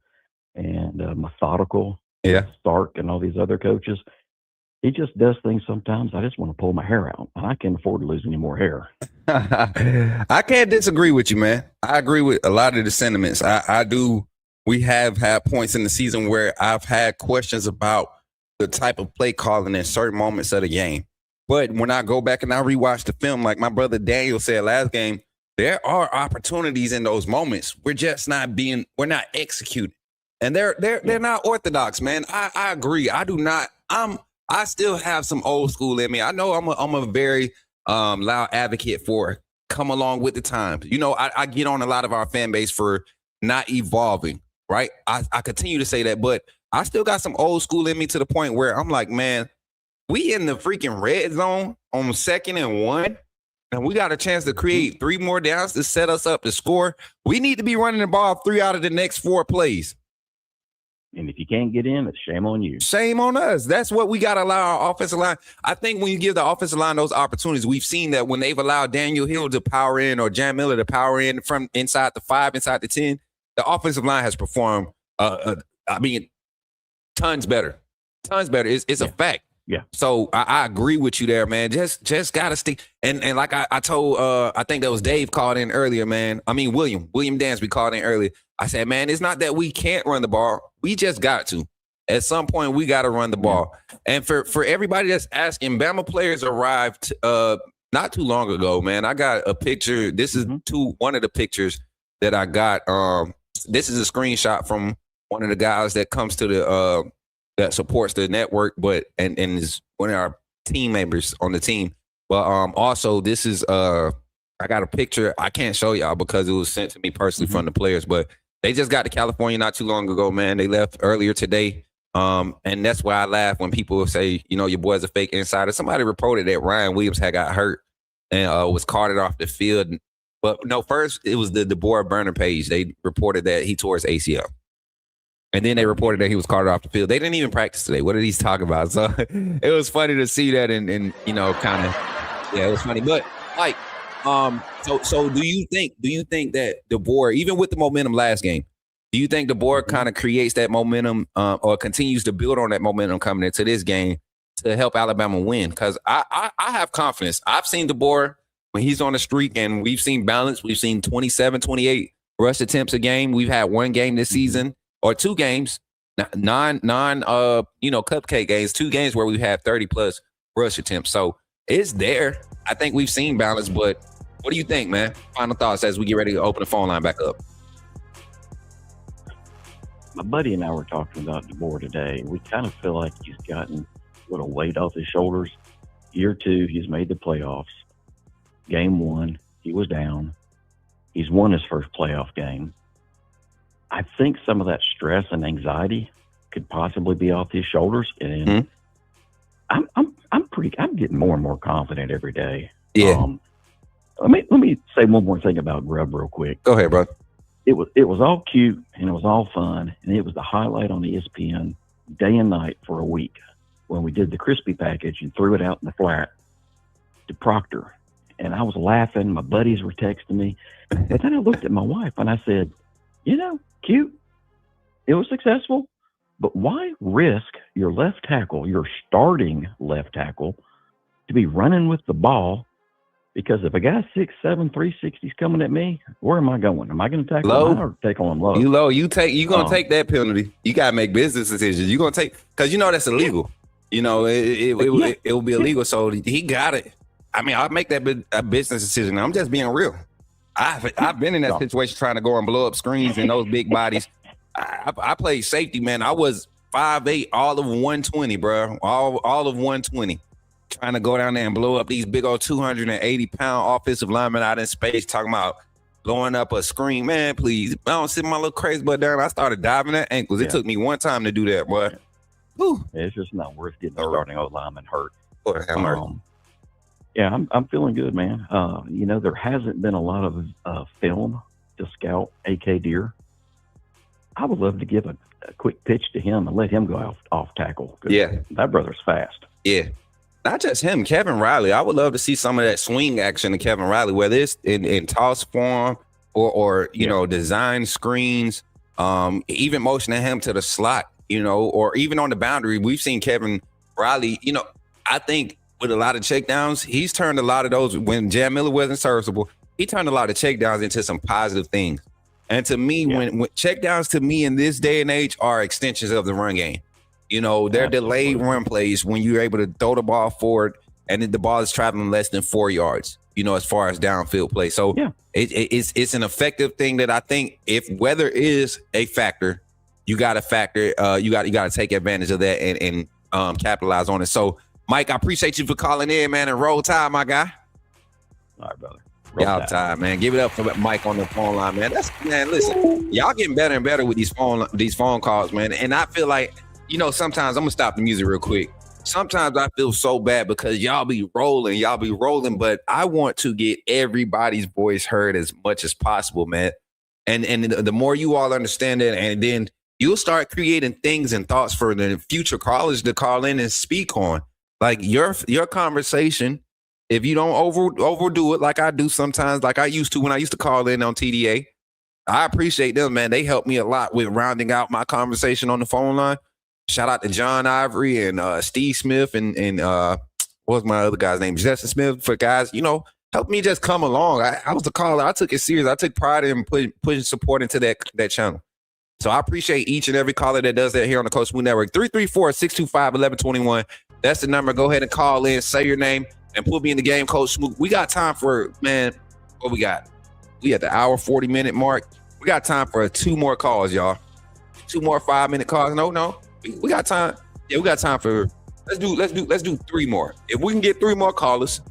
and methodical. Yeah. Stark and all these other coaches. He just does things sometimes. I just want to pull my hair out, and I can't afford to lose any more hair. I can't disagree with you, man. I agree with a lot of the sentiments. I do. We have had points in the season where I've had questions about the type of play calling in certain moments of the game. But when I go back and I rewatch the film, like my brother Daniel said last game, there are opportunities in those moments. We're just we're not executing. And they're not orthodox, man. I agree. I still have some old school in me. I know I'm a very loud advocate for come along with the times. You know, I get on a lot of our fan base for not evolving, right? I continue to say that, but I still got some old school in me to the point where I'm like, man, we in the freaking red zone on 2nd and 1, and we got a chance to create 3 more downs to set us up to score. We need to be running the ball 3 out of the next 4 plays. And if you can't get in, it's shame on you. Shame on us. That's what we got to allow our offensive line. I think when you give the offensive line those opportunities, we've seen that when they've allowed Daniel Hill to power in or Jan Miller to power in from inside the 5, inside the 10, the offensive line has performed, tons better. Tons better. It's a fact. Yeah. So I agree with you there, man. Just gotta stick. And like I told, I think that was Dave called in earlier, man. I mean William Dansby called in earlier. I said, man, it's not that we can't run the ball. We just got to. At some point, we got to run the ball. And for everybody that's asking, Bama players arrived not too long ago, man. I got a picture. This is one of the pictures that I got. This is a screenshot from one of the guys that comes to the that supports the network, but and is one of our team members on the team. But also this is I got a picture. I can't show y'all because it was sent to me personally from the players, but they just got to California not too long ago, man. They left earlier today. And that's why I laugh when people say, you know, your boy's a fake insider. Somebody reported that Ryan Williams had got hurt and was carted off the field. But no, first it was the Deborah Burner page. They reported that he tore his ACL. And then they reported that he was carted off the field. They didn't even practice today. What did he talk about? So it was funny to see that and you know, kind of, yeah, it was funny. But like, so do you think that Deborah, even with the momentum last game, do you think Deborah kind of creates that momentum or continues to build on that momentum coming into this game to help Alabama win? Because I have confidence. I've seen Deborah when he's on the streak, and we've seen balance. We've seen 27, 28 rush attempts a game. We've had one game this season or two games, non cupcake games, 2 games where we've had 30 plus rush attempts. So it's there. I think we've seen balance, but what do you think, man? Final thoughts as we get ready to open the phone line back up. My buddy and I were talking about DeBoer today. We kind of feel like he's gotten a little weight off his shoulders. Year 2, he's made the playoffs. Game 1, he was down. He's won his first playoff game. I think some of that stress and anxiety could possibly be off his shoulders, and I'm getting more and more confident every day. Yeah. Let me say one more thing about Grubb real quick. Go ahead, bro. It was all cute and it was all fun, and it was the highlight on ESPN day and night for a week when we did the crispy package and threw it out in the flat to Proctor. And I was laughing. My buddies were texting me. But then I looked at my wife and I said, you know, cute. It was successful. But why risk your left tackle, your starting left tackle, to be running with the ball? Because if a guy 6'7", 360 is coming at me, where am I going? Am I going to tackle him or tackle him low? You low. You're going to take that penalty. You got to make business decisions. You're going to take, because you know that's illegal. You know, it will be illegal. So he got it. I mean, I'll make that a business decision. I'm just being real. I've been in that situation trying to go and blow up screens and those big bodies. I played safety, man. I was 5'8", all of 120, bro. All of 120. Trying to go down there and blow up these big old 280-pound offensive linemen out in space, talking about blowing up a screen. Man, please. I don't sit my little crazy butt down. I started diving at ankles. It took me one time to do that, boy. It's just not worth getting a starting old lineman hurt. Yeah, I'm feeling good, man. You know, there hasn't been a lot of film to scout AK Deer. I would love to give a quick pitch to him and let him go off tackle. Yeah. That brother's fast. Yeah. Not just him, Kevin Riley. I would love to see some of that swing action in Kevin Riley, whether it's in toss form or you know, design screens, even motioning him to the slot, you know, or even on the boundary. We've seen Kevin Riley, you know, I think with a lot of checkdowns, he's turned a lot of those, when Jam Miller wasn't serviceable, he turned a lot of checkdowns into some positive things. And to me, when checkdowns to me in this day and age are extensions of the run game. You know, they're delayed run plays when you're able to throw the ball forward and then the ball is traveling less than 4 yards, you know, as far as downfield play. So it's an effective thing that I think if weather is a factor, you got to factor, you got to take advantage of that and capitalize on it. So, Mike, I appreciate you for calling in, man, and roll tide, my guy. All right, brother. Y'all time, man. Give it up for Mike on the phone line, man. Listen, y'all getting better and better with these phone calls, man. And I feel like, you know, sometimes I'm gonna stop the music real quick. Sometimes I feel so bad because y'all be rolling, but I want to get everybody's voice heard as much as possible, man. And the more you all understand it, and then you'll start creating things and thoughts for the future callers to call in and speak on. Like your conversation, if you don't overdo it like I do sometimes, like I used to when I used to call in on TDA, I appreciate them, man. They helped me a lot with rounding out my conversation on the phone line. Shout out to John Ivory and Steve Smith and what was my other guy's name? Justin Smith, for guys, help me just come along. I was a caller. I took it serious. I took pride in putting support into that channel. So I appreciate each and every caller that does that here on the Coach Smook Network. 334-625-1121. That's the number. Go ahead and call in, say your name, and put me in the game, Coach Smook. We got time for, man, what we got? We at the hour 40-minute mark. We got time for 2 more calls, y'all. 2 more 5-minute calls. No. We got time. Yeah, we got time for, let's do 3 more. If we can get 3 more callers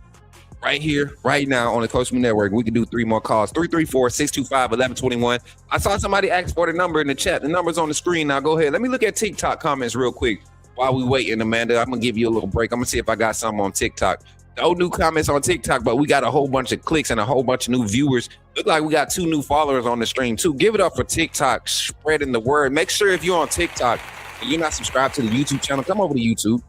right here, right now on the Coach Smook Network, we can do 3 more calls. 334-625-1121. I saw somebody ask for the number in the chat. The number's on the screen now. Go ahead. Let me look at TikTok comments real quick while we waiting, Amanda. I'm going to give you a little break. I'm going to see if I got something on TikTok. No new comments on TikTok, but we got a whole bunch of clicks and a whole bunch of new viewers. Look like we got 2 new followers on the stream too. Give it up for TikTok, spreading the word. Make sure if you're on TikTok and you're not subscribed to the YouTube channel, come over to YouTube,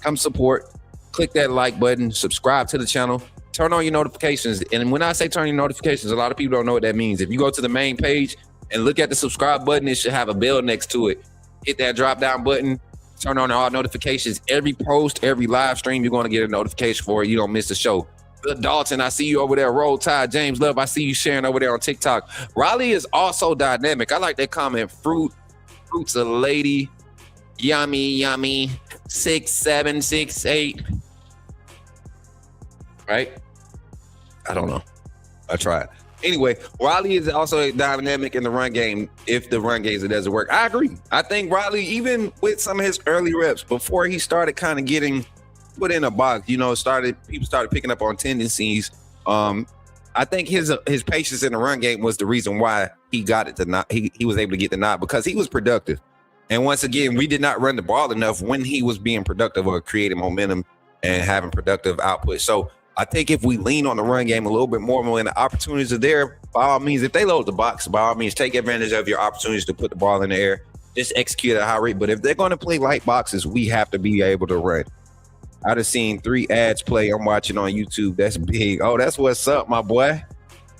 come support, click that like button, subscribe to the channel, turn on your notifications. And when I say turn your notifications, a lot of people don't know what that means. If you go to the main page and look at the subscribe button, it should have a bell next to it. Hit that drop down button. Turn on all notifications. Every post, every live stream, you're going to get a notification for it. You don't miss the show. Bill Dalton, I see you over there. Roll Tide. James Love, I see you sharing over there on TikTok. Raleigh is also dynamic. I like that comment. Fruit's a lady. Yummy. 6, 7, 6, 8. Right? I don't know. I tried. Anyway, Raleigh is also dynamic in the run game. If the run game doesn't work, I agree. I think Raleigh, even with some of his early reps, before he started kind of getting put in a box, people started picking up on tendencies. I think his patience in the run game was the reason why he got it to not. He was able to get the nod because he was productive. And once again, we did not run the ball enough when he was being productive or creating momentum and having productive output. So I think if we lean on the run game a little bit more when the opportunities are there, by all means, if they load the box, by all means, take advantage of your opportunities to put the ball in the air. Just execute at a high rate. But if they're going to play light boxes, we have to be able to run. I've just seen 3 ads play. I'm watching on YouTube. That's big. Oh, that's what's up, my boy.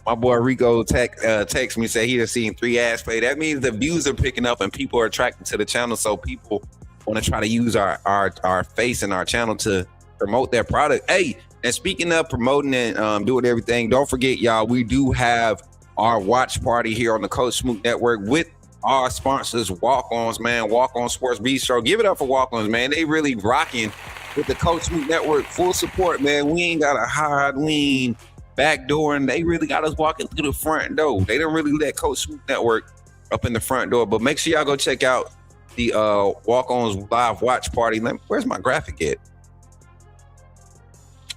My boy Rico text me, say he just seen 3 ads play. That means the views are picking up and people are attracted to the channel. So people want to try to use our face and our channel to promote their product. Hey, and speaking of promoting and doing everything, don't forget, y'all, we do have our watch party here on the Coach Smook Network with our sponsors, Walk-Ons, man. Walk-On Sports Bistro. Give it up for Walk-Ons, man. They really rocking with the Coach Smook Network. Full support, man. We ain't got a hard lean back door, and they really got us walking through the front door. They don't really let Coach Smook Network up in the front door, but make sure y'all go check out the Walk-Ons live watch party. Where's my graphic at?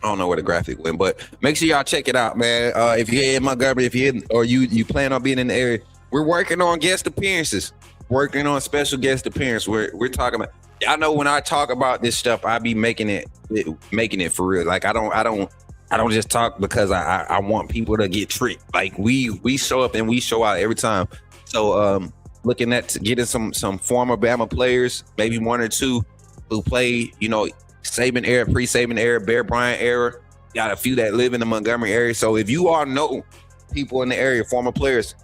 I don't know where the graphic went, but make sure y'all check it out, man. If you're in Montgomery, if you're in, or you plan on being in the area, we're working on guest appearances, working on special guest appearance. We're talking about. Y'all know when I talk about this stuff, I be making it for real. Like I don't just talk because I want people to get tricked. Like we show up and we show out every time. So looking at getting some former Bama players, maybe 1 or 2 who play, Saban era, pre-Saban era, Bear Bryant era. Got a few that live in the Montgomery area. So if you all know people in the area, former players,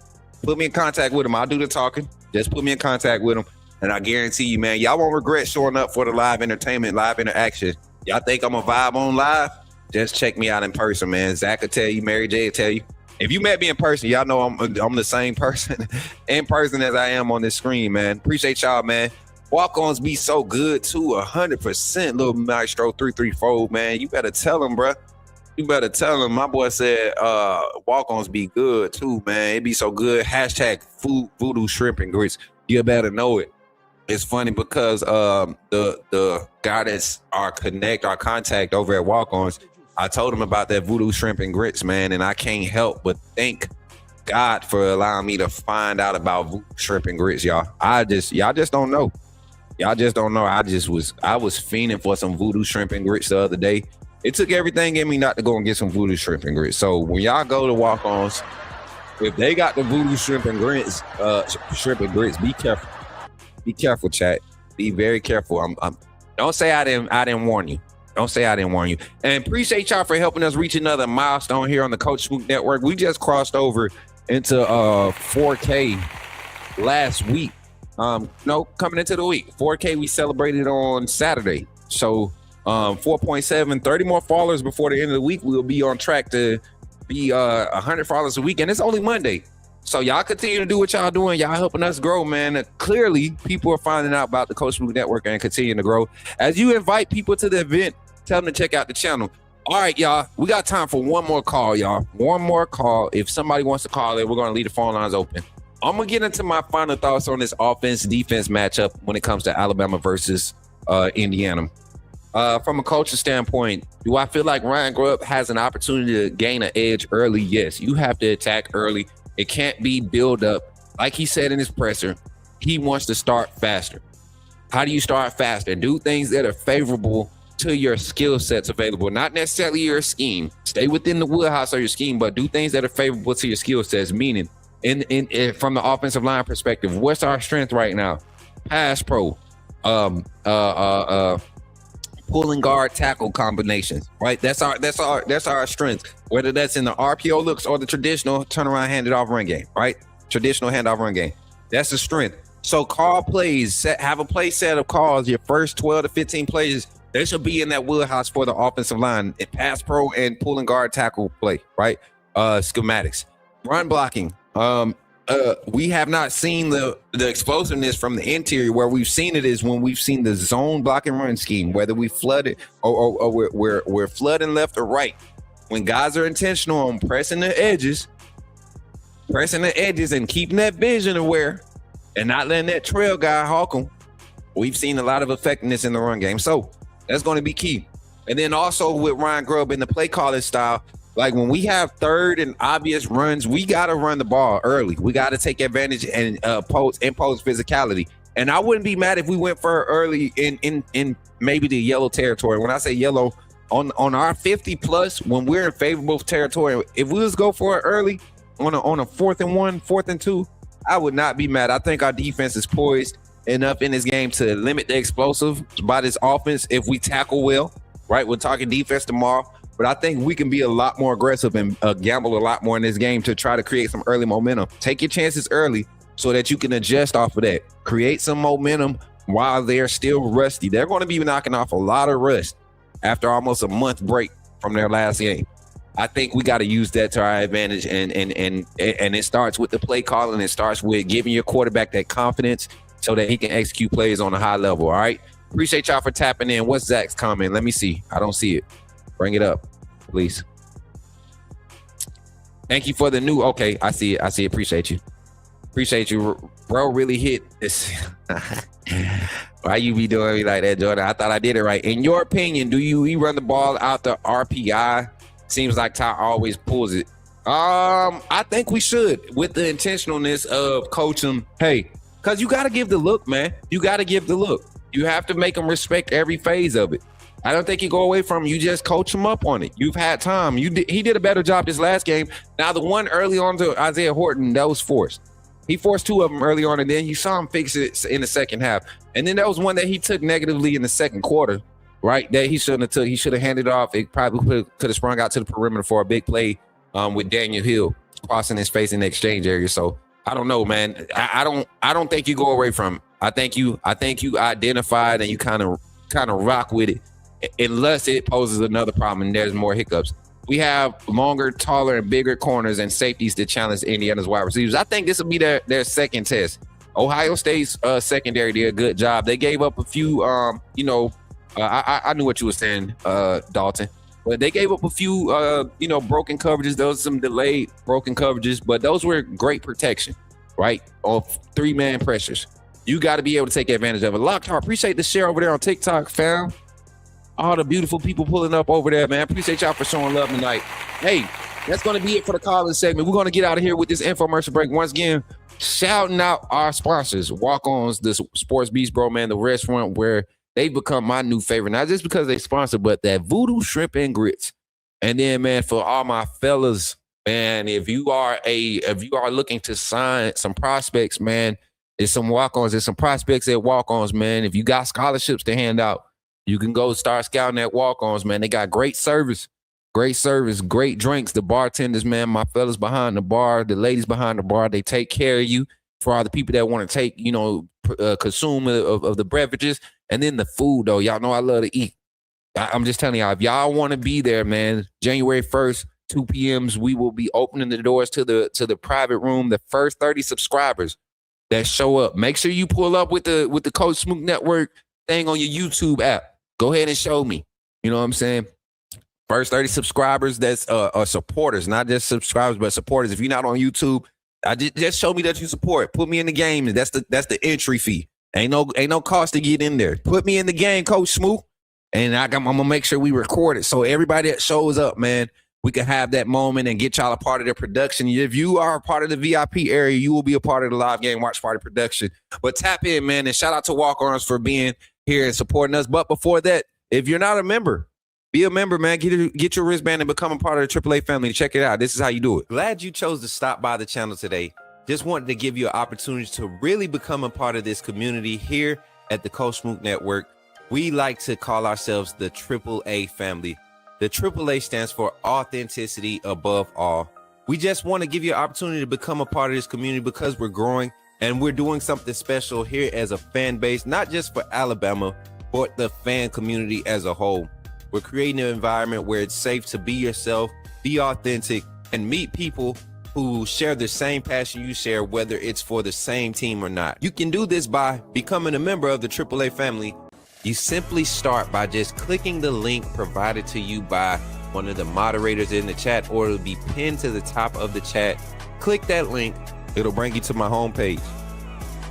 put me in contact with them. I'll do the talking. Just put me in contact with them. And I guarantee you, man, y'all won't regret showing up for the live entertainment, live interaction. Y'all think I'm a vibe on live? Just check me out in person, man. Zach will tell you, Mary J will tell you. If you met me in person, y'all know I'm the same person in person as I am on this screen, man. Appreciate y'all, man. Walk-ons be so good too, 100%. Little Maestro 334, man. You better tell him, bro. You better tell him. My boy said walk-ons be good too, man. It be so good. Hashtag voodoo shrimp and grits. You better know it. It's funny because the guy that's our contact over at Walk-Ons, I told him about that voodoo shrimp and grits, man, and I can't help but thank God for allowing me to find out about voodoo shrimp and grits, y'all. Y'all just don't know. Y'all just don't know. I was fiending for some voodoo shrimp and grits the other day. It took everything in me not to go and get some voodoo shrimp and grits. So when y'all go to Walk-Ons, if they got the voodoo shrimp and grits, be careful. Be careful, chat. Be very careful. Don't say I didn't warn you. Don't say I didn't warn you. And appreciate y'all for helping us reach another milestone here on the Coach Smook Network. We just crossed over into 4K last week. No, coming into the week. 4K we celebrated on Saturday. So 4.7, 30 more followers before the end of the week. We'll be on track to be 100 followers a week, and it's only Monday. So y'all continue to do what y'all doing. Y'all helping us grow, man. Clearly, people are finding out about the Coach Smook Network and continuing to grow. As you invite people to the event, tell them to check out the channel. All right, y'all. We got time for one more call, y'all. One more call. If somebody wants to call it, we're going to leave the phone lines open. I'm going to get into my final thoughts on this offense-defense matchup when it comes to Alabama versus Indiana. From a coaching standpoint, do I feel like Ryan Grubb has an opportunity to gain an edge early? Yes, you have to attack early. It can't be build up. Like he said in his presser, he wants to start faster. How do you start faster? Do things that are favorable to your skill sets available, not necessarily your scheme. Stay within the wheelhouse of your scheme, but do things that are favorable to your skill sets, meaning in from the offensive line perspective, what's our strength right now? Pass pro, pulling guard tackle combinations, right? That's our strength. Whether that's in the RPO looks or the traditional turnaround handed off run game, right? Traditional handoff run game. That's the strength. So call plays, have a play set of calls, your first 12 to 15 plays, they should be in that wheelhouse for the offensive line, pass pro and pulling guard tackle play, right? Schematics. Run blocking. We have not seen the explosiveness from the interior. Where we've seen it is when we've seen the zone blocking run scheme, whether we flood it or we're flooding left or right. When guys are intentional on pressing the edges and keeping that vision aware and not letting that trail guy hawk them, we've seen a lot of effectiveness in the run game. So that's going to be key. And then also with Ryan Grubb in the play calling style, like when we have third and obvious runs, we got to run the ball early. We got to take advantage and impose physicality. And I wouldn't be mad if we went for early in maybe the yellow territory. When I say yellow, on our 50 plus, when we're in favorable territory, if we just go for it early on a 4th and 1, 4th and 2, I would not be mad. I think our defense is poised enough in this game to limit the explosive by this offense if we tackle well, right? We're talking defense tomorrow. But I think we can be a lot more aggressive and gamble a lot more in this game to try to create some early momentum. Take your chances early so that you can adjust off of that. Create some momentum while they're still rusty. They're going to be knocking off a lot of rust after almost a month break from their last game. I think we got to use that to our advantage, and it starts with the play calling. It starts with giving your quarterback that confidence so that he can execute plays on a high level. All right. Appreciate y'all for tapping in. What's Zach's comment? Let me see. I don't see it. Bring it up, please. Thank you for the new. Okay, I see it. Appreciate you. Bro, really hit this. Why you be doing me like that, Jordan? I thought I did it right. In your opinion, do you run the ball out the RPI? Seems like Ty always pulls it. I think we should, with the intentionalness of coach him. Hey, because you got to give the look, man. You got to give the look. You have to make them respect every phase of it. I don't think you go away from him. You just coach him up on it. You've had time. He did a better job this last game. Now, the one early on to Isaiah Horton, that was forced. He forced 2 of them early on, and then you saw him fix it in the second half. And then there was one that he took negatively in the second quarter, right? That he shouldn't have took. He should have handed off. It probably could have sprung out to the perimeter for a big play with Daniel Hill crossing his face in the exchange area. So I don't know, man. I don't think you go away from him. I think you identified and you kind of rock with it, unless it poses another problem and there's more hiccups. We have longer, taller, and bigger corners and safeties to challenge Indiana's wide receivers. I think this will be their second test. Ohio State's secondary did a good job. They gave up a few, I knew what you were saying, Dalton. But they gave up a few, broken coverages. There was some delayed broken coverages, but those were great protection, right? Of 3-man pressures. You got to be able to take advantage of it. Lockhart, appreciate the share over there on TikTok, fam. All the beautiful people pulling up over there, man. Appreciate y'all for showing love tonight. Hey, that's going to be it for the calling segment. We're going to get out of here with this infomercial break. Once again, shouting out our sponsors, Walk-Ons, the Sports Beast Bro, man, the restaurant where they've become my new favorite. Not just because they sponsor, but that Voodoo Shrimp and Grits. And then, man, for all my fellas, man, if you are looking to sign some prospects, man, there's some walk-ons, there's some prospects at walk-ons, man. If you got scholarships to hand out, you can go start scouting at walk-ons, man. They got great service, great drinks. The bartenders, man, my fellas behind the bar, the ladies behind the bar, they take care of you. For all the people that want to take, consume of the beverages, and then the food, though. Y'all know I love to eat. I'm just telling y'all, if y'all want to be there, man, January 1st, 2 p.m. we will be opening the doors to the private room. The first 30 subscribers that show up, make sure you pull up with the Coach Smook Network thing on your YouTube app. Go ahead and show me. You know what I'm saying? First 30 subscribers that's are supporters, not just subscribers, but supporters. If you're not on YouTube, just show me that you support. Put me in the game. That's the entry fee. Ain't no cost to get in there. Put me in the game, Coach Smook, and I'm gonna make sure we record it so everybody that shows up, man, we can have that moment and get y'all a part of the production. If you are a part of the VIP area, you will be a part of the live game watch party production. But tap in, man, and shout out to Walk-Ons for being here and supporting us. But before that, if you're not a member, be a member, man. Get your wristband and become a part of the AAA family. Check it out. This is how you do it. Glad you chose to stop by the channel today. Just wanted to give you an opportunity to really become a part of this community here at the Coach Smook Network. We like to call ourselves the AAA family. The AAA stands for authenticity above all. We just want to give you an opportunity to become a part of this community because we're growing and we're doing something special here as a fan base, not just for Alabama, but the fan community as a whole. We're creating an environment where it's safe to be yourself, be authentic, and meet people who share the same passion you share, whether it's for the same team or not. You can do this by becoming a member of the AAA family. You simply start by just clicking the link provided to you by one of the moderators in the chat, or it'll be pinned to the top of the chat. Click that link. It'll bring you to my homepage.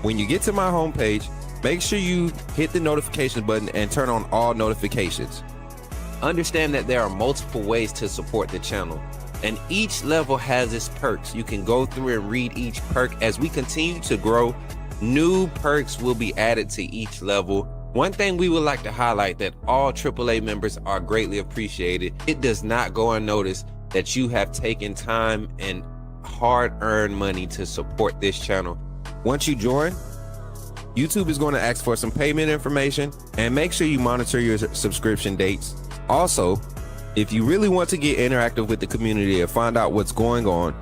When you get to my homepage, make sure you hit the notification button and turn on all notifications. Understand that there are multiple ways to support the channel, and each level has its perks. You can go through and read each perk. As we continue to grow, new perks will be added to each level. One thing we would like to highlight that all AAA members are greatly appreciated. It does not go unnoticed that you have taken time and hard-earned money to support this channel. Once you join, YouTube is going to ask for some payment information, and make sure you monitor your subscription dates. Also, if you really want to get interactive with the community and find out what's going on,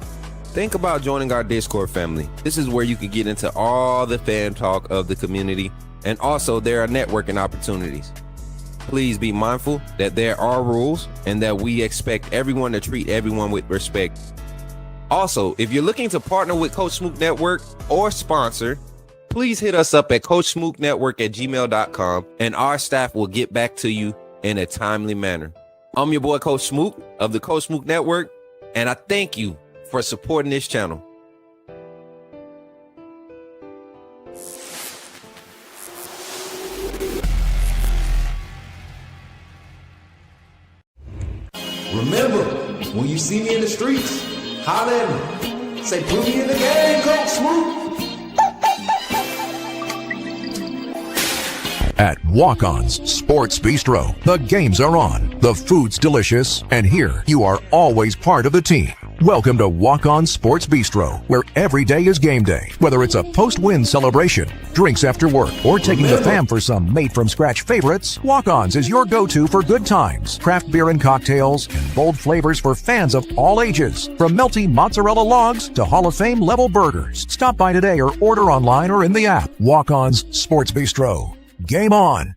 think about joining our Discord family. This is where you can get into all the fan talk of the community, and also there are networking opportunities. Please be mindful that there are rules and that we expect everyone to treat everyone with respect. Also, if you're looking to partner with Coach Smook Network or sponsor, please hit us up at coachsmooknetwork@gmail.com, and our staff will get back to you in a timely manner. I'm your boy, Coach Smook of the Coach Smook Network, and I thank you for supporting this channel. Remember, when you see me in the streets, holler at me. Say, put me in the game, Coach Smook. At Walk-On's Sports Bistro, the games are on, the food's delicious, and here you are always part of the team. Welcome to Walk-On Sports Bistro, where every day is game day. Whether it's a post-win celebration, drinks after work, or taking the fam for some made-from-scratch favorites, Walk-On's is your go-to for good times, craft beer and cocktails, and bold flavors for fans of all ages. From melty mozzarella logs to Hall of Fame level burgers. Stop by today or order online or in the app. Walk-On's Sports Bistro. Game on.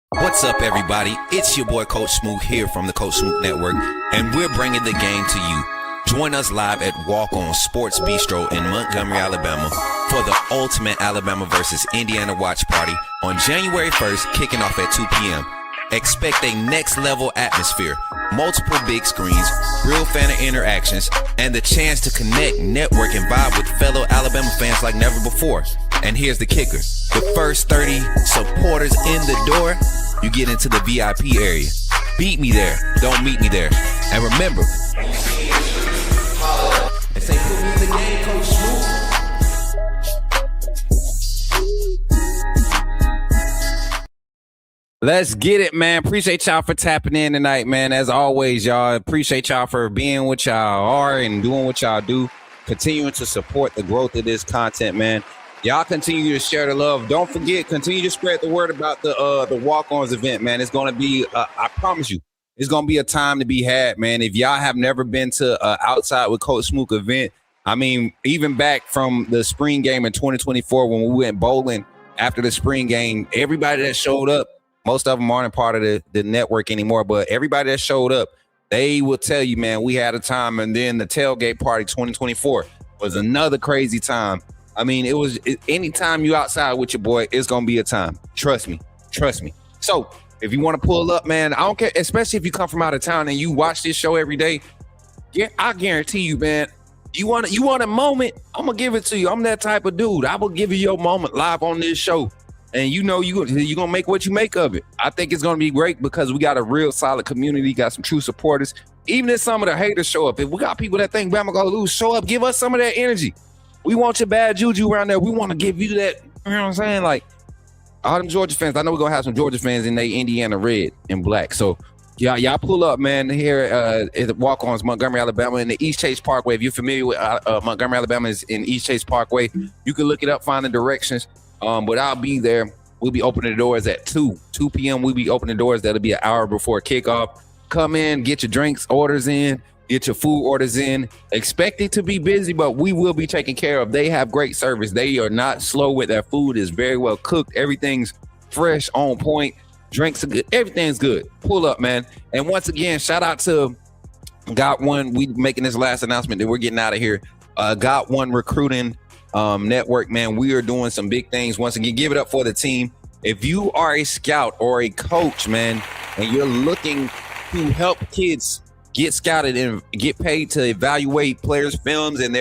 What's up, everybody? It's your boy, Coach Smook, here from the Coach Smook Network, and we're bringing the game to you. Join us live at Walk-On Sports Bistro in Montgomery, Alabama for the ultimate Alabama versus Indiana watch party on January 1st, kicking off at 2 p.m. Expect a next-level atmosphere, multiple big screens, real fan interactions, and the chance to connect, network, and vibe with fellow Alabama fans like never before. And here's the kicker. The first 30 supporters in the door, you get into the VIP area. Beat me there. Don't meet me there. And remember, and say, put me in the game, Coach Smook. Let's get it, man. Appreciate y'all for tapping in tonight, man. As always, y'all, appreciate y'all for being what y'all are and doing what y'all do. Continuing to support the growth of this content, man. Y'all continue to share the love. Don't forget, continue to spread the word about the Walk-Ons event, man. It's going to be, I promise you, it's going to be a time to be had, man. If y'all have never been to Outside with Coach Smook event, I mean, even back from the spring game in 2024 when we went bowling after the spring game, everybody that showed up, most of them aren't part of the network anymore, but everybody that showed up, they will tell you, man, we had a time. And then the tailgate party 2024 was another crazy time. I mean, anytime you outside with your boy, it's going to be a time. Trust me. So if you want to pull up, man, I don't care, especially if you come from out of town and you watch this show every day. Yeah, I guarantee you, man, you want a moment, I'm going to give it to you. I'm that type of dude. I will give you your moment live on this show. And you're going to make what you make of it. I think it's going to be great because we got a real solid community, got some true supporters. Even if some of the haters show up, if we got people that think Bama going to lose, show up, give us some of that energy. We want your bad juju around there. We want to give you that, you know what I'm saying? Like, all them Georgia fans, I know we're going to have some Georgia fans in they Indiana red and black. So, y'all pull up, man, here at the Walk-Ons, Montgomery, Alabama, in the East Chase Parkway. If you're familiar with Montgomery, Alabama, is in East Chase Parkway. You can look it up, find the directions. But I'll be there. We'll be opening the doors at 2 p.m. We'll be opening the doors. That'll be an hour before kickoff. Come in, get your drinks orders in, get your food orders in. Expect it to be busy, but we will be taken care of. They have great service. They are not slow with their food. It's very well cooked. Everything's fresh, on point. Drinks are good. Everything's good. Pull up, man. And once again, shout out to Got One. We making this last announcement that we're getting out of here. Got One Recruiting Network, man. We are doing some big things. Once again, give it up for the team. If you are a scout or a coach, man, and you're looking to help kids get scouted and get paid to evaluate players' films and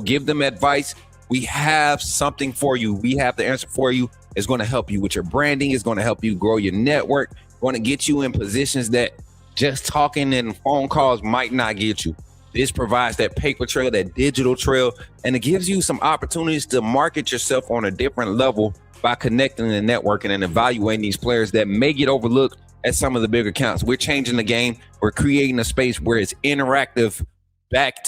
give them advice, we have something for you. We have the answer for you. It's going to help you with your branding. It's going to help you grow your network. Going to get you in positions that just talking and phone calls might not get you. This provides that paper trail, that digital trail, and it gives you some opportunities to market yourself on a different level by connecting and networking and evaluating these players that may get overlooked at some of the bigger accounts. We're changing the game. We're creating a space where it's interactive,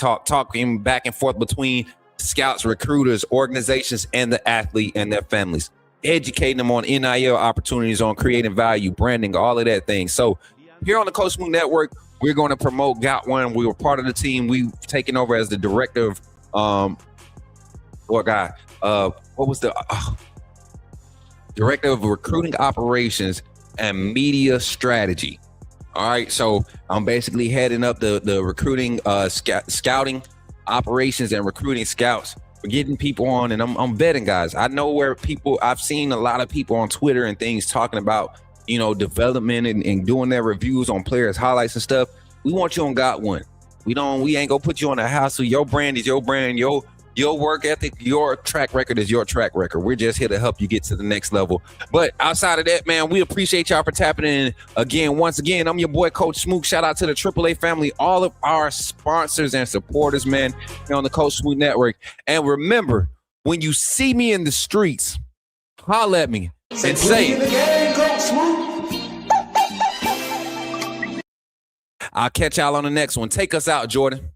talking back and forth between scouts, recruiters, organizations, and the athlete and their families, educating them on NIL opportunities, on creating value, branding, all of that thing. So here on the Coach Smook Network, we're going to promote Got One. We were part of the team. We've taken over as the director of director of recruiting operations and media strategy. All right, so I'm basically heading up the recruiting, scouting operations and recruiting scouts. We're getting people on, and I'm vetting guys. I know where I've seen a lot of people on Twitter and things talking about, development and doing their reviews on players, highlights and stuff. We want you on Got One. We ain't gonna put you on a hassle. Your brand is your brand. Your work ethic, your track record is your track record. We're just here to help you get to the next level. But outside of that, man, we appreciate y'all for tapping in again. Once again, I'm your boy, Coach Smook. Shout out to the AAA family, all of our sponsors and supporters, man, here on the Coach Smook Network. And remember, when you see me in the streets, holla at me and say, I'll catch y'all on the next one. Take us out, Jordan.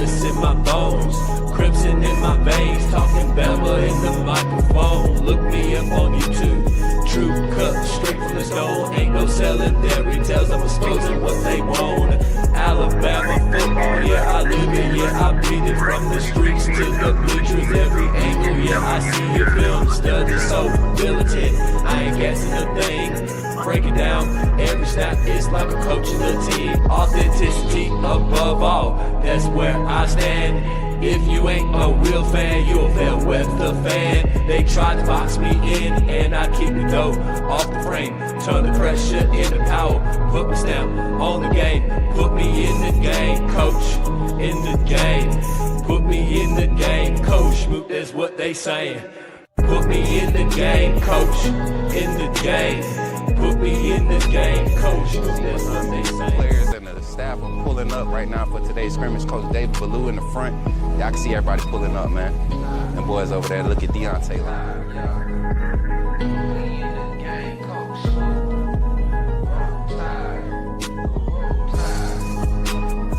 In my bones, crimson in my veins, talking Bama in the microphone. Look me up on YouTube, true cut straight from the stone. Ain't no selling fairy tales, I'm exposing what they want. Alabama football, yeah, I live it, yeah, I beat it from the streets to the bleachers, every angle, yeah, I see your film, study so militant. I ain't guessing a thing. Break it down, every snap is like a coach of the team. Authenticity above all, that's where I stand. If you ain't a real fan, you'll fail with the fan. They tried to box me in, and I keep it though off the frame. Turn the pressure into power, put my stamp on the game. Put me in the game, coach, in the game. Put me in the game, coach, Smook, that's what they saying. Put me in the game, coach, in the game. Put me in the game, coach. That's what they say. Players in the staff are pulling up right now for today's scrimmage. Coach David Ballou in the front. Y'all can see everybody pulling up, man. Them boys over there. Look at Deontay.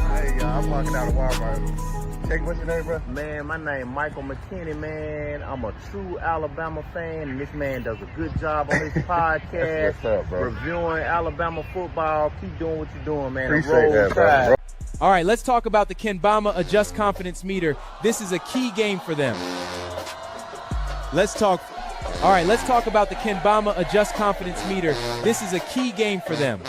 Hey, y'all, I'm walking out of Walmart. Hey, what's your name, bro? Man, my name Michael McKinney, man. I'm a true Alabama fan, and this man does a good job on his podcast. What's up, bro? Reviewing Alabama football. Keep doing what you're doing, man. Appreciate that, bro. All right, let's talk about the Ken Bama Adjust Confidence Meter. This is a key game for them. Let's talk about the Ken Bama Adjust Confidence Meter. This is a key game for them.